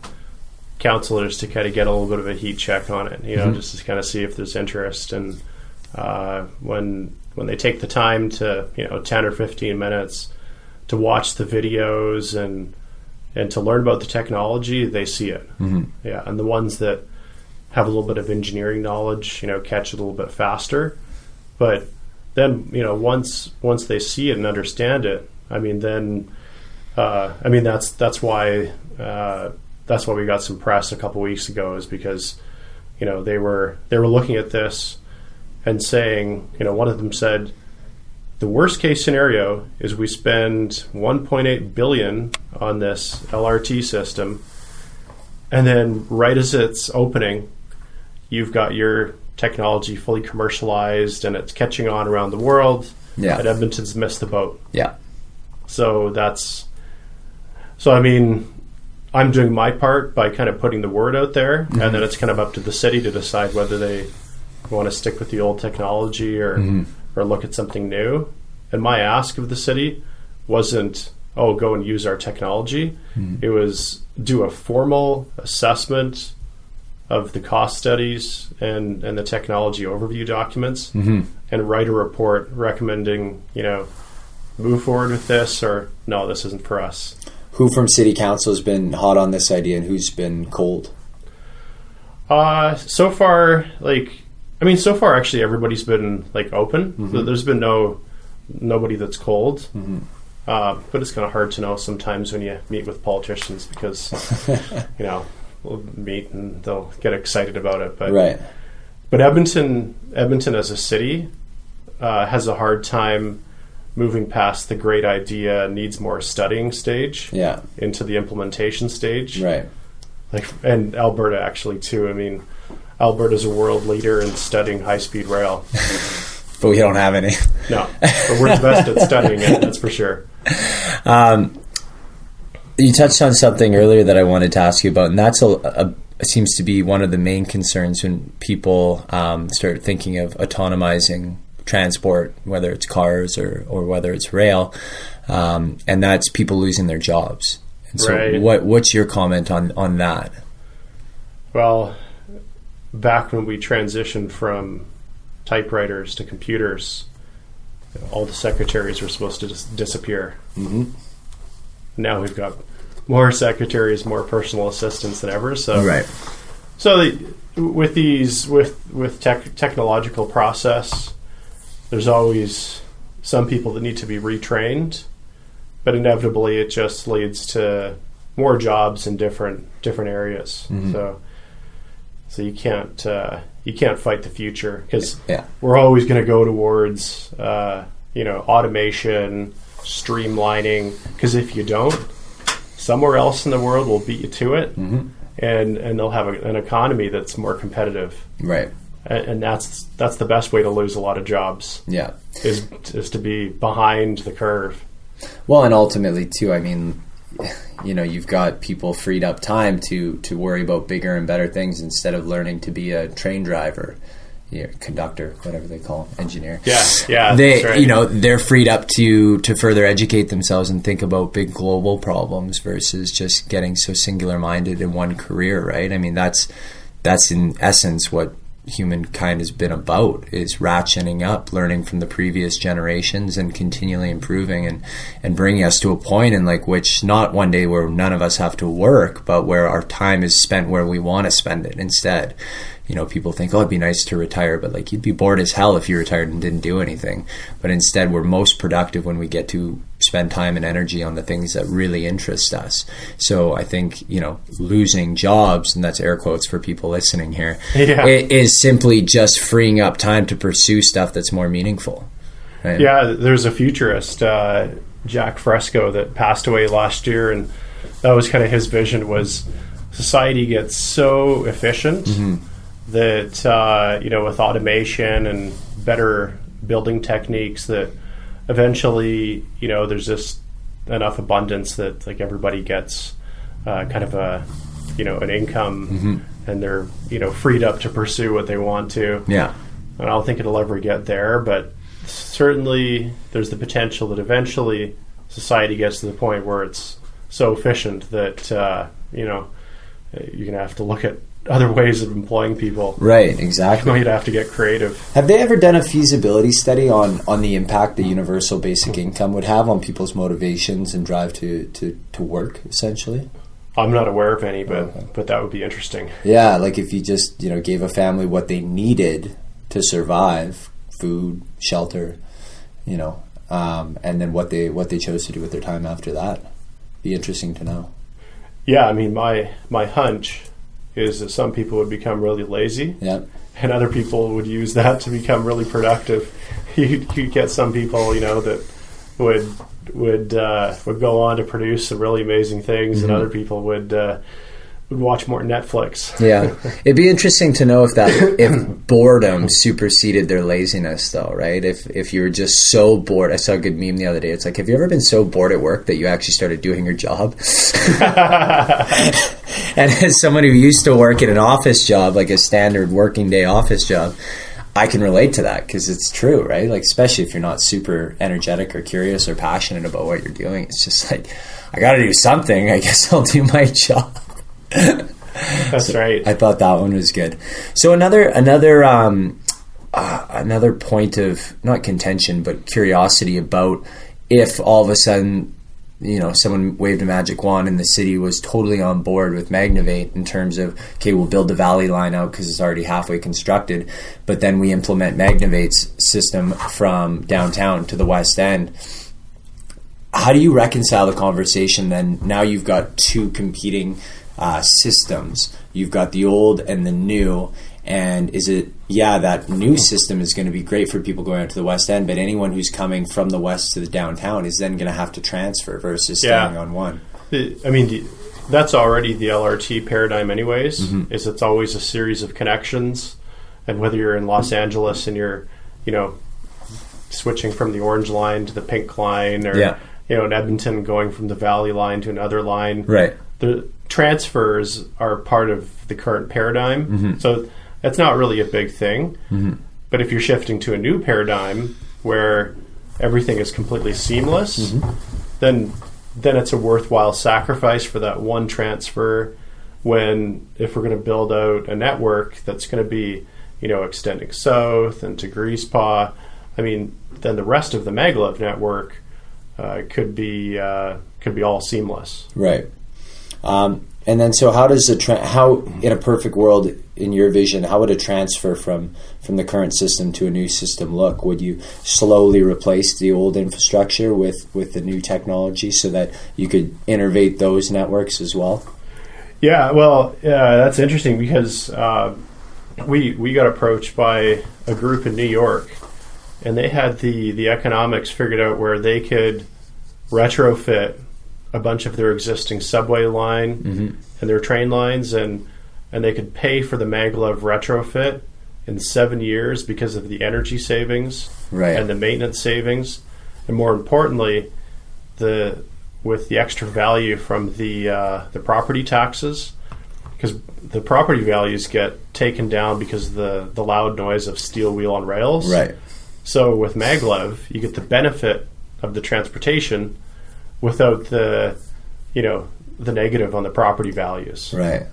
councillors to kind of get a little bit of a heat check on it, just to kind of see if there's interest. And when they take the time to 10 or 15 minutes to watch the videos and to learn about the technology, they see it. Mm-hmm. Yeah, and the ones that have a little bit of engineering knowledge, catch it a little bit faster. But then, once they see it and understand it, that's why we got some press a couple weeks ago, is because they were looking at this and saying, one of them said, the worst case scenario is we spend $1.8 billion on this LRT system, and then right as it's opening, you've got your technology fully commercialized and it's catching on around the world. Yeah. And Edmonton's missed the boat. Yeah. I'm doing my part by kind of putting the word out there, and then it's kind of up to the city to decide whether they want to stick with the old technology or look at something new. And my ask of the city wasn't, go and use our technology. It was do a formal assessment of the cost studies and the technology overview documents, and write a report recommending, move forward with this, or no, this isn't for us. Who from city council has been hot on this idea, and who's been cold? So far actually everybody's been open. So there's been nobody that's cold. But it's kind of hard to know sometimes when you meet with politicians, because we'll meet and they'll get excited about it. But right. But Edmonton as a city has a hard time moving past the great idea needs more studying stage into the implementation stage. Right. And Alberta actually too. I mean, Alberta's a world leader in studying high-speed rail. But we don't have any. No, but we're the best at studying it, that's for sure. You touched on something earlier that I wanted to ask you about, and that's seems to be one of the main concerns when people start thinking of autonomizing transport, whether it's cars or whether it's rail, and that's people losing their jobs. And so what's your comment on that? Well, back when we transitioned from typewriters to computers, all the secretaries were supposed to just disappear. Now we've got more secretaries, more personal assistants than ever. So, with technological process, there's always some people that need to be retrained, but inevitably it just leads to more jobs in different areas. So you can't fight the future, because we're always going to go towards automation, streamlining, because if you don't, somewhere else in the world will beat you to it, and they'll have an economy that's more competitive. Right. And that's the best way to lose a lot of jobs. Yeah. Is to be behind the curve. Well, and ultimately too, I mean, you've got people freed up time to worry about bigger and better things instead of learning to be a train driver, conductor, whatever they call them, engineer. Yeah. They, that's right. They're freed up to further educate themselves and think about big global problems versus just getting so singular minded in one career, right? I mean, that's in essence what humankind has been about, is ratcheting up, learning from the previous generations and continually improving and bringing us to a point in like which not one day where none of us have to work, but where our time is spent where we want to spend it instead. You know, people think, oh, it'd be nice to retire, but like you'd be bored as hell if you retired and didn't do anything. But instead, we're most productive when we get to spend time and energy on the things that really interest us. So I think, you know, losing jobs, and that's air quotes for people listening here, it is simply just freeing up time to pursue stuff that's more meaningful. Right? Yeah, there's a futurist, Jack Fresco, that passed away last year, and that was kind of his vision, was society gets so efficient that, you know, with automation and better building techniques, that eventually, you know, there's just enough abundance that like everybody gets kind of a, you know, an income, and they're, you know, freed up to pursue what they want to. Yeah. And I don't think it'll ever get there, but certainly there's the potential that eventually society gets to the point where it's so efficient that, you know, you're going to have to look at other ways of employing people. Right, exactly. You'd have to get creative. Have they ever done a feasibility study on the impact the universal basic income would have on people's motivations and drive to work, essentially? I'm not aware of any, but that would be interesting. Yeah, like if you just, you know, gave a family what they needed to survive, food, shelter, you know, and then what they chose to do with their time after that. Be interesting to know. Yeah, I mean, my hunch is that some people would become really lazy, and other people would use that to become really productive. You'd get some people, you know, that would go on to produce some really amazing things, and other people would watch more Netflix. Yeah, it'd be interesting to know if boredom superseded their laziness, though, right? If you were just so bored. I saw a good meme the other day. It's like, have you ever been so bored at work that you actually started doing your job? And as someone who used to work in an office job, like a standard working day office job, I can relate to that because it's true, right? Like, especially if you're not super energetic or curious or passionate about what you're doing, it's just like, I got to do something. I guess I'll do my job. That's right. I thought that one was good. So another point of not contention but curiosity about if all of a sudden, you know, someone waved a magic wand and the city was totally on board with Magnovate in terms of, okay, we'll build the Valley line out because it's already halfway constructed, but then we implement Magnovate's system from downtown to the West End. How do you reconcile the conversation then? Now you've got two competing systems. You've got the old and the new, and is it, that new system is going to be great for people going out to the West End, but anyone who's coming from the west to the downtown is then going to have to transfer versus staying on one. I mean, that's already the LRT paradigm anyways, is it's always a series of connections, and whether you're in Los Angeles and you're, you know, switching from the orange line to the pink line, or, you know, in Edmonton going from the Valley line to another line. Right. The transfers are part of the current paradigm. So that's not really a big thing. But if you're shifting to a new paradigm where everything is completely seamless, then it's a worthwhile sacrifice for that one transfer, when if we're going to build out a network that's going to be, you know, extending south and to Grease Paw, I mean, then the rest of the Maglev network could be all seamless. Right. And then, so how does how in a perfect world, in your vision, how would a transfer from the current system to a new system look? Would you slowly replace the old infrastructure with the new technology so that you could innovate those networks as well? Yeah, well, that's interesting because we got approached by a group in New York, and they had the economics figured out where they could retrofit a bunch of their existing subway line and their train lines, and they could pay for the Maglev retrofit in 7 years because of the energy savings and the maintenance savings, and more importantly, with the extra value from the property taxes, because the property values get taken down because of the loud noise of steel wheel on rails. Right. So with Maglev, you get the benefit of the transportation without the negative on the property values. Right.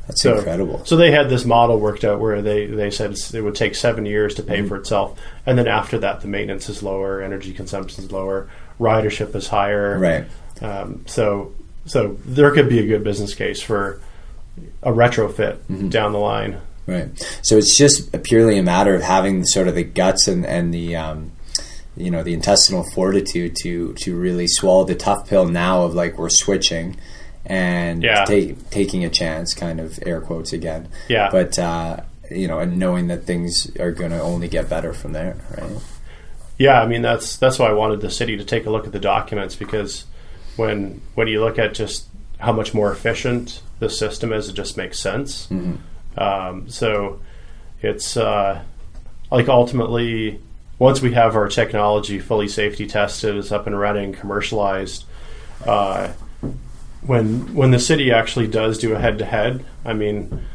That's incredible. So they had this model worked out where they said it would take 7 years to pay for itself. And then after that, the maintenance is lower, energy consumption is lower, ridership is higher. Right. So there could be a good business case for a retrofit down the line. Right. So it's just purely a matter of having sort of the guts and the the intestinal fortitude to really swallow the tough pill now of like we're switching and taking a chance, kind of air quotes again. Yeah. But and knowing that things are going to only get better from there, right? Yeah, I mean that's why I wanted the city to take a look at the documents, because when you look at just how much more efficient the system is, it just makes sense. So it's like ultimately, once we have our technology fully safety tested, it's up and running, commercialized, when the city actually does do a head-to-head, I mean,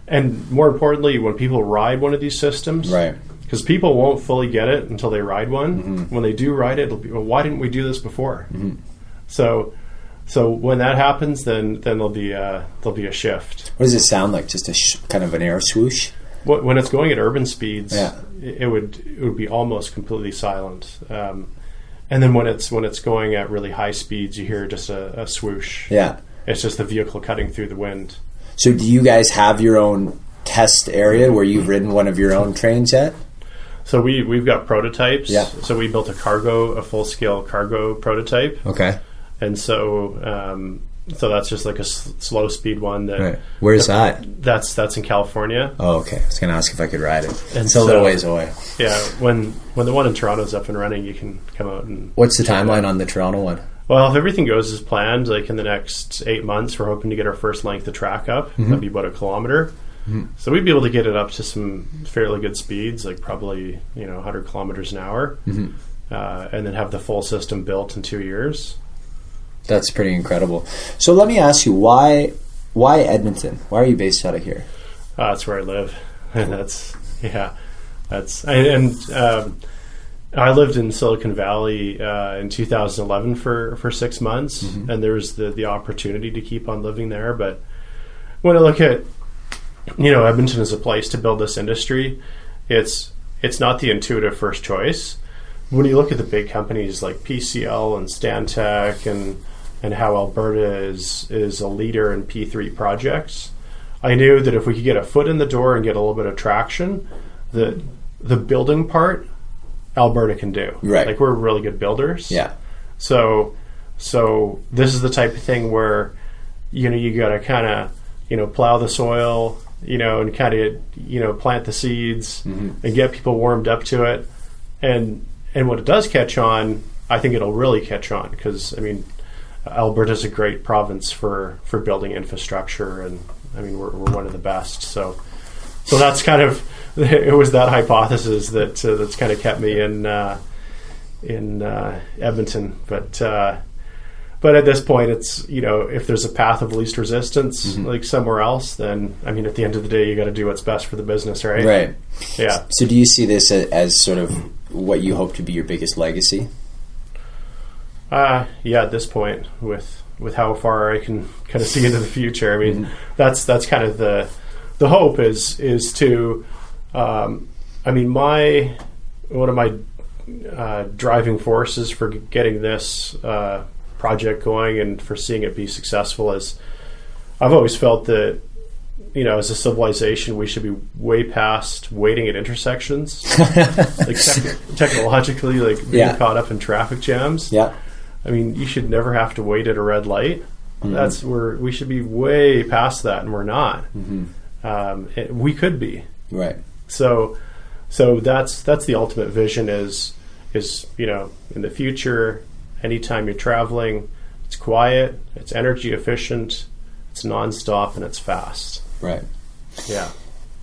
and more importantly, when people ride one of these systems, right? Because people won't fully get it until they ride one. When they do ride it, it'll be, well, why didn't we do this before? So when that happens, then there'll be a shift. What does it sound like? Just kind of an air swoosh? When it's going at urban speeds, it would be almost completely silent. And then when it's going at really high speeds, you hear just a swoosh. Yeah, it's just the vehicle cutting through the wind. So do you guys have your own test area where you've ridden one of your own trains yet? So we've got prototypes. Yeah. So we built a full-scale cargo prototype. Okay. And so that's just like a slow speed one. Right. Where's that? That's in California. Oh, okay. I was going to ask if I could ride it. And it's a little ways away. Yeah. When the one in Toronto's up and running, you can come out and... What's the timeline on the Toronto one? Well, if everything goes as planned, like in the next 8 months, we're hoping to get our first length of track up. That'd be about 1 kilometer. So we'd be able to get it up to some fairly good speeds, like probably 100 kilometers an hour, and then have the full system built in 2 years. That's pretty incredible. So let me ask you, why Edmonton? Why are you based out of here? That's where I live. And I lived in Silicon Valley in 2011 for 6 months, and there was the opportunity to keep on living there. But when I look at Edmonton as a place to build this industry, it's not the intuitive first choice. When you look at the big companies like PCL and Stantec and how Alberta is a leader in P3 projects, I knew that if we could get a foot in the door and get a little bit of traction, the building part, Alberta can do. Right. Like, we're really good builders. Yeah. So this is the type of thing where you got to kind of plow the soil, and kind of plant the seeds and get people warmed up to it. And when it does catch on, I think it'll really catch on, because, I mean, Alberta's a great province for building infrastructure, and, I mean, we're one of the best. So that's kind of, it was that hypothesis that's kind of kept me in Edmonton. But at this point, it's, if there's a path of least resistance, like somewhere else, then, I mean, at the end of the day, you got to do what's best for the business, right? Right. Yeah. So do you see this as sort of what you hope to be your biggest legacy? Yeah, at this point, with how far I can kind of see into the future, I mean, that's kind of the hope is to, I mean, one of my driving forces for getting this project going and for seeing it be successful is, I've always felt that, as a civilization, we should be way past waiting at intersections, like technologically, like being caught up in traffic jams. Yeah. I mean, you should never have to wait at a red light. That's where we should be way past that, and we're not. We could be. Right. So that's the ultimate vision is in the future, anytime you're traveling, it's quiet, it's energy efficient, it's nonstop, and it's fast. Right. Yeah.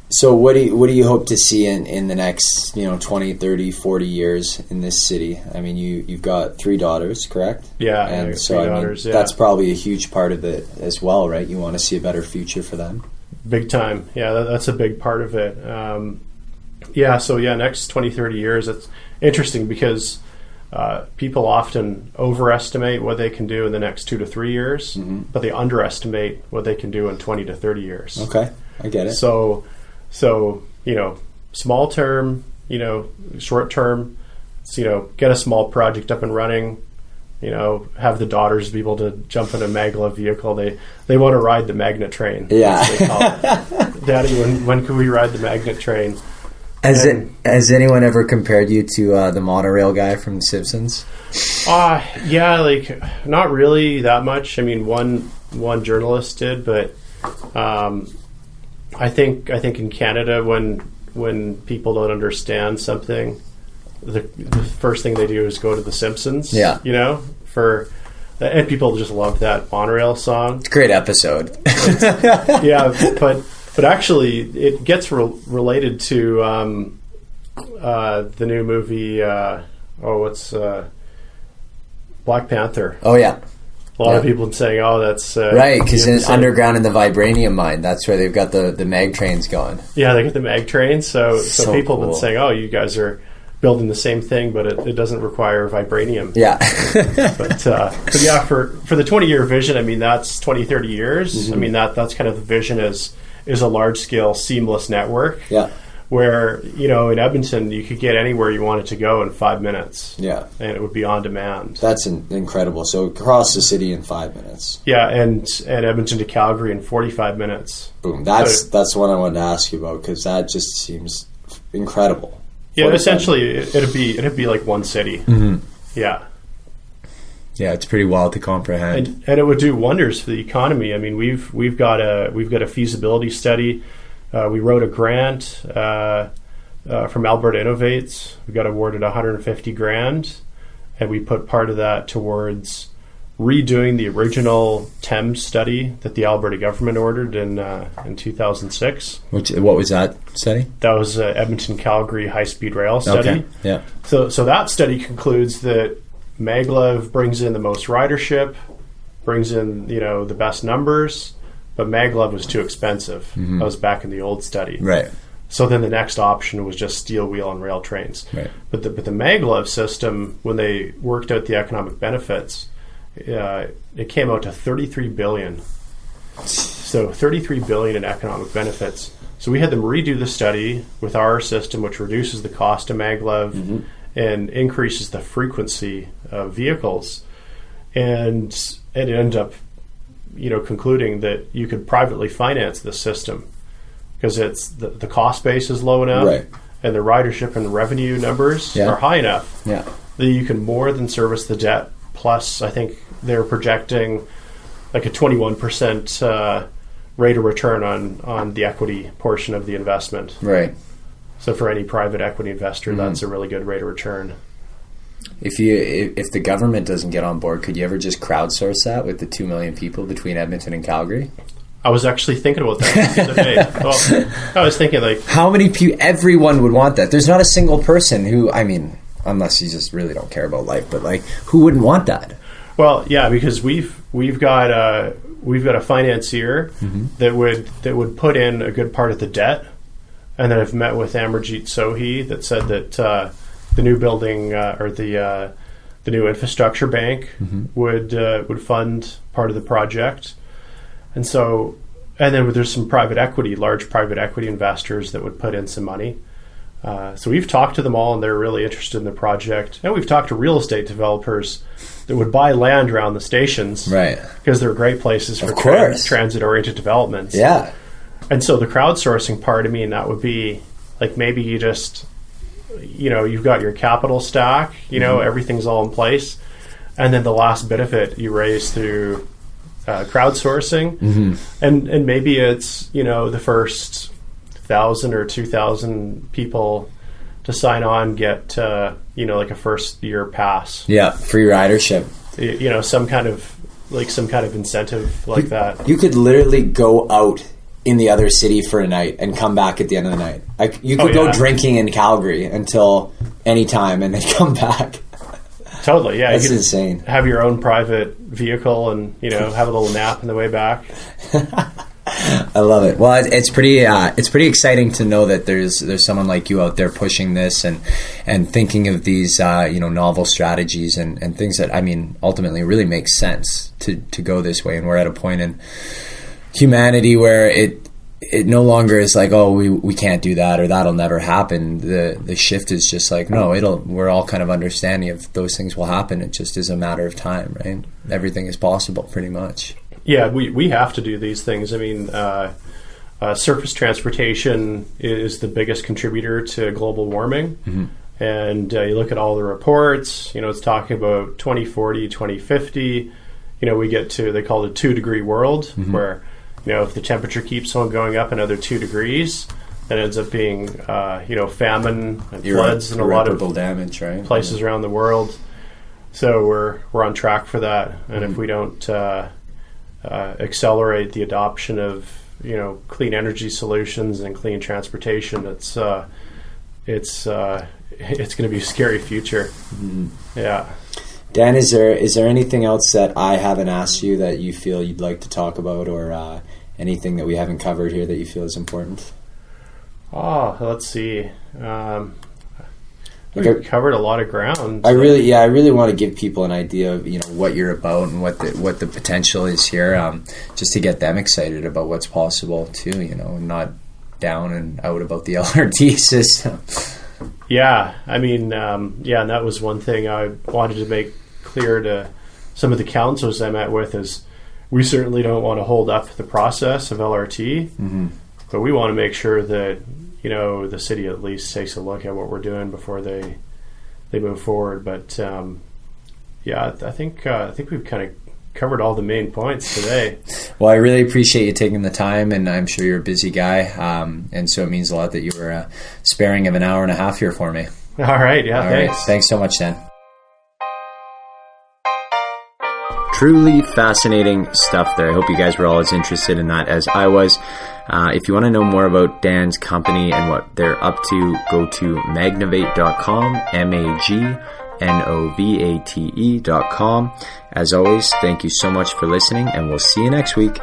So what do you hope to see in the next 20, 30, 40 years in this city? I mean, you've got 3 daughters, correct? Yeah, and so 3 daughters. That's probably a huge part of it as well, right? You want to see a better future for them. Big time. Yeah, that's a big part of it. Next 20, 30 years, it's interesting because people often overestimate what they can do in the next 2 to 3 years, but they underestimate what they can do in 20 to 30 years. Okay, I get it. So small term, short term, get a small project up and running. Have the daughters be able to jump in a Maglev vehicle. They want to ride the magnet train. Yeah. As they call it. Daddy, when can we ride the magnet train? Has anyone ever compared you to the monorail guy from The Simpsons? Yeah, not really that much. I mean, one journalist did, but I think in Canada, when people don't understand something, the first thing they do is go to The Simpsons. Yeah. And people just love that monorail song. It's a great episode. Yeah, but actually, it gets related to the new movie. Black Panther. Oh yeah. A lot of people saying, "Oh, that's right," because underground in the vibranium mine, that's where they've got the mag trains going. Yeah, they got the mag trains. So people cool. have been saying, "Oh, you guys are building the same thing, but it doesn't require vibranium." Yeah. but yeah, for the 20-year vision, I mean, that's 20, 30 years. I mean, that's kind of the vision is a large-scale seamless network. Yeah. Where, in Edmonton, you could get anywhere you wanted to go in 5 minutes. Yeah. And it would be on demand. That's incredible. So across the city in 5 minutes. Yeah, and Edmonton to Calgary in 45 minutes. Boom. That's what I wanted to ask you about, because that just seems incredible. Yeah, essentially, it'd be like one city. Mm-hmm. Yeah. Yeah, it's pretty wild to comprehend. And it would do wonders for the economy. I mean, we've got a feasibility study. We wrote a grant from Alberta Innovates. We got awarded $150,000, and we put part of that towards redoing the original TEM study that the Alberta government ordered in 2006. What was that study? That was Edmonton Calgary high-speed rail study. Okay. Yeah. So that study concludes that Maglev brings in the most ridership, brings in the best numbers, but Maglev was too expensive. Mm-hmm. That was back in the old study. Right. So then the next option was just steel wheel and rail trains. Right. But the Maglev system, when they worked out the economic benefits, it came out to $33 billion. So $33 billion in economic benefits. So we had them redo the study with our system, which reduces the cost of Maglev and increases the frequency of vehicles. And it ended up, concluding that you could privately finance this system because it's the cost base is low enough, right, and the ridership and the revenue numbers are high enough that you can more than service the debt. Plus, I think they're projecting like a 21% rate of return on the equity portion of the investment. Right. So for any private equity investor, that's a really good rate of return. If the government doesn't get on board, could you ever just crowdsource that with the 2 million people between Edmonton and Calgary? I was actually thinking about that the other day. Well, I was thinking how many people? Everyone would want that. There's not a single person who, I mean, unless you just really don't care about life, but who wouldn't want that? Well, yeah, because we've got a financier that would put in a good part of the debt, and then I've met with Amarjeet Sohi that said that the new building or the new infrastructure bank would fund part of the project, and then there's some large private equity investors that would put in some money. So we've talked to them all, and they're really interested in the project. And we've talked to real estate developers that would buy land around the stations, right? Because they're great places for transit-oriented developments. Yeah. And so the crowdsourcing part, I mean, that would be like maybe you just, you've got your capital stack, everything's all in place, and then the last bit of it you raise through crowdsourcing, and maybe it's the first 1,000 or 2,000 people to sign on get like a first year pass. Yeah, free ridership. Some kind of incentive like that. You could literally go out in the other city for a night and come back at the end of the night. You could go drinking in Calgary until any time and then come back. Totally, yeah. That's insane. Have your own private vehicle and have a little nap on the way back. I love it. Well, it's pretty exciting to know that there's someone like you out there pushing this and thinking of these novel strategies and things that, I mean, ultimately really makes sense to go this way. And we're at a point in humanity where it no longer is like, oh, we can't do that or that'll never happen. The shift is just like, no, we're all kind of understanding of those things will happen. It just is a matter of time, right? Everything is possible pretty much. Yeah, we have to do these things. I mean, surface transportation is the biggest contributor to global warming. Mm-hmm. And you look at all the reports, it's talking about 2040, 2050, we get to, they call it a 2-degree world, mm-hmm. where if the temperature keeps on going up another 2 degrees, that ends up being, famine and floods in a lot of damage, right? Places around the world. So we're on track for that. And if we don't accelerate the adoption of, clean energy solutions and clean transportation, it's going to be a scary future. Mm-hmm. Yeah. Dan, is there anything else that I haven't asked you that you feel you'd like to talk about, or anything that we haven't covered here that you feel is important? Oh, let's see. We've covered a lot of ground. I really want to give people an idea of what you're about and what the potential is here, just to get them excited about what's possible too. Not down and out about the LRT system. Yeah, I mean, and that was one thing I wanted to make clear to some of the councils I met with is we certainly don't want to hold up the process of LRT, mm-hmm. but we want to make sure that the city at least takes a look at what we're doing before they move forward. But I think we've kind of covered all the main points today. Well, I really appreciate you taking the time, and I'm sure you're a busy guy, and so it means a lot that you were sparing of an hour and a half here for me. All right, yeah, thanks. Right. Thanks so much, Dan. Truly fascinating stuff there. I hope you guys were all as interested in that as I was. If you want to know more about Dan's company and what they're up to, go to magnovate.com, magnovate.com. As always, thank you so much for listening, and we'll see you next week.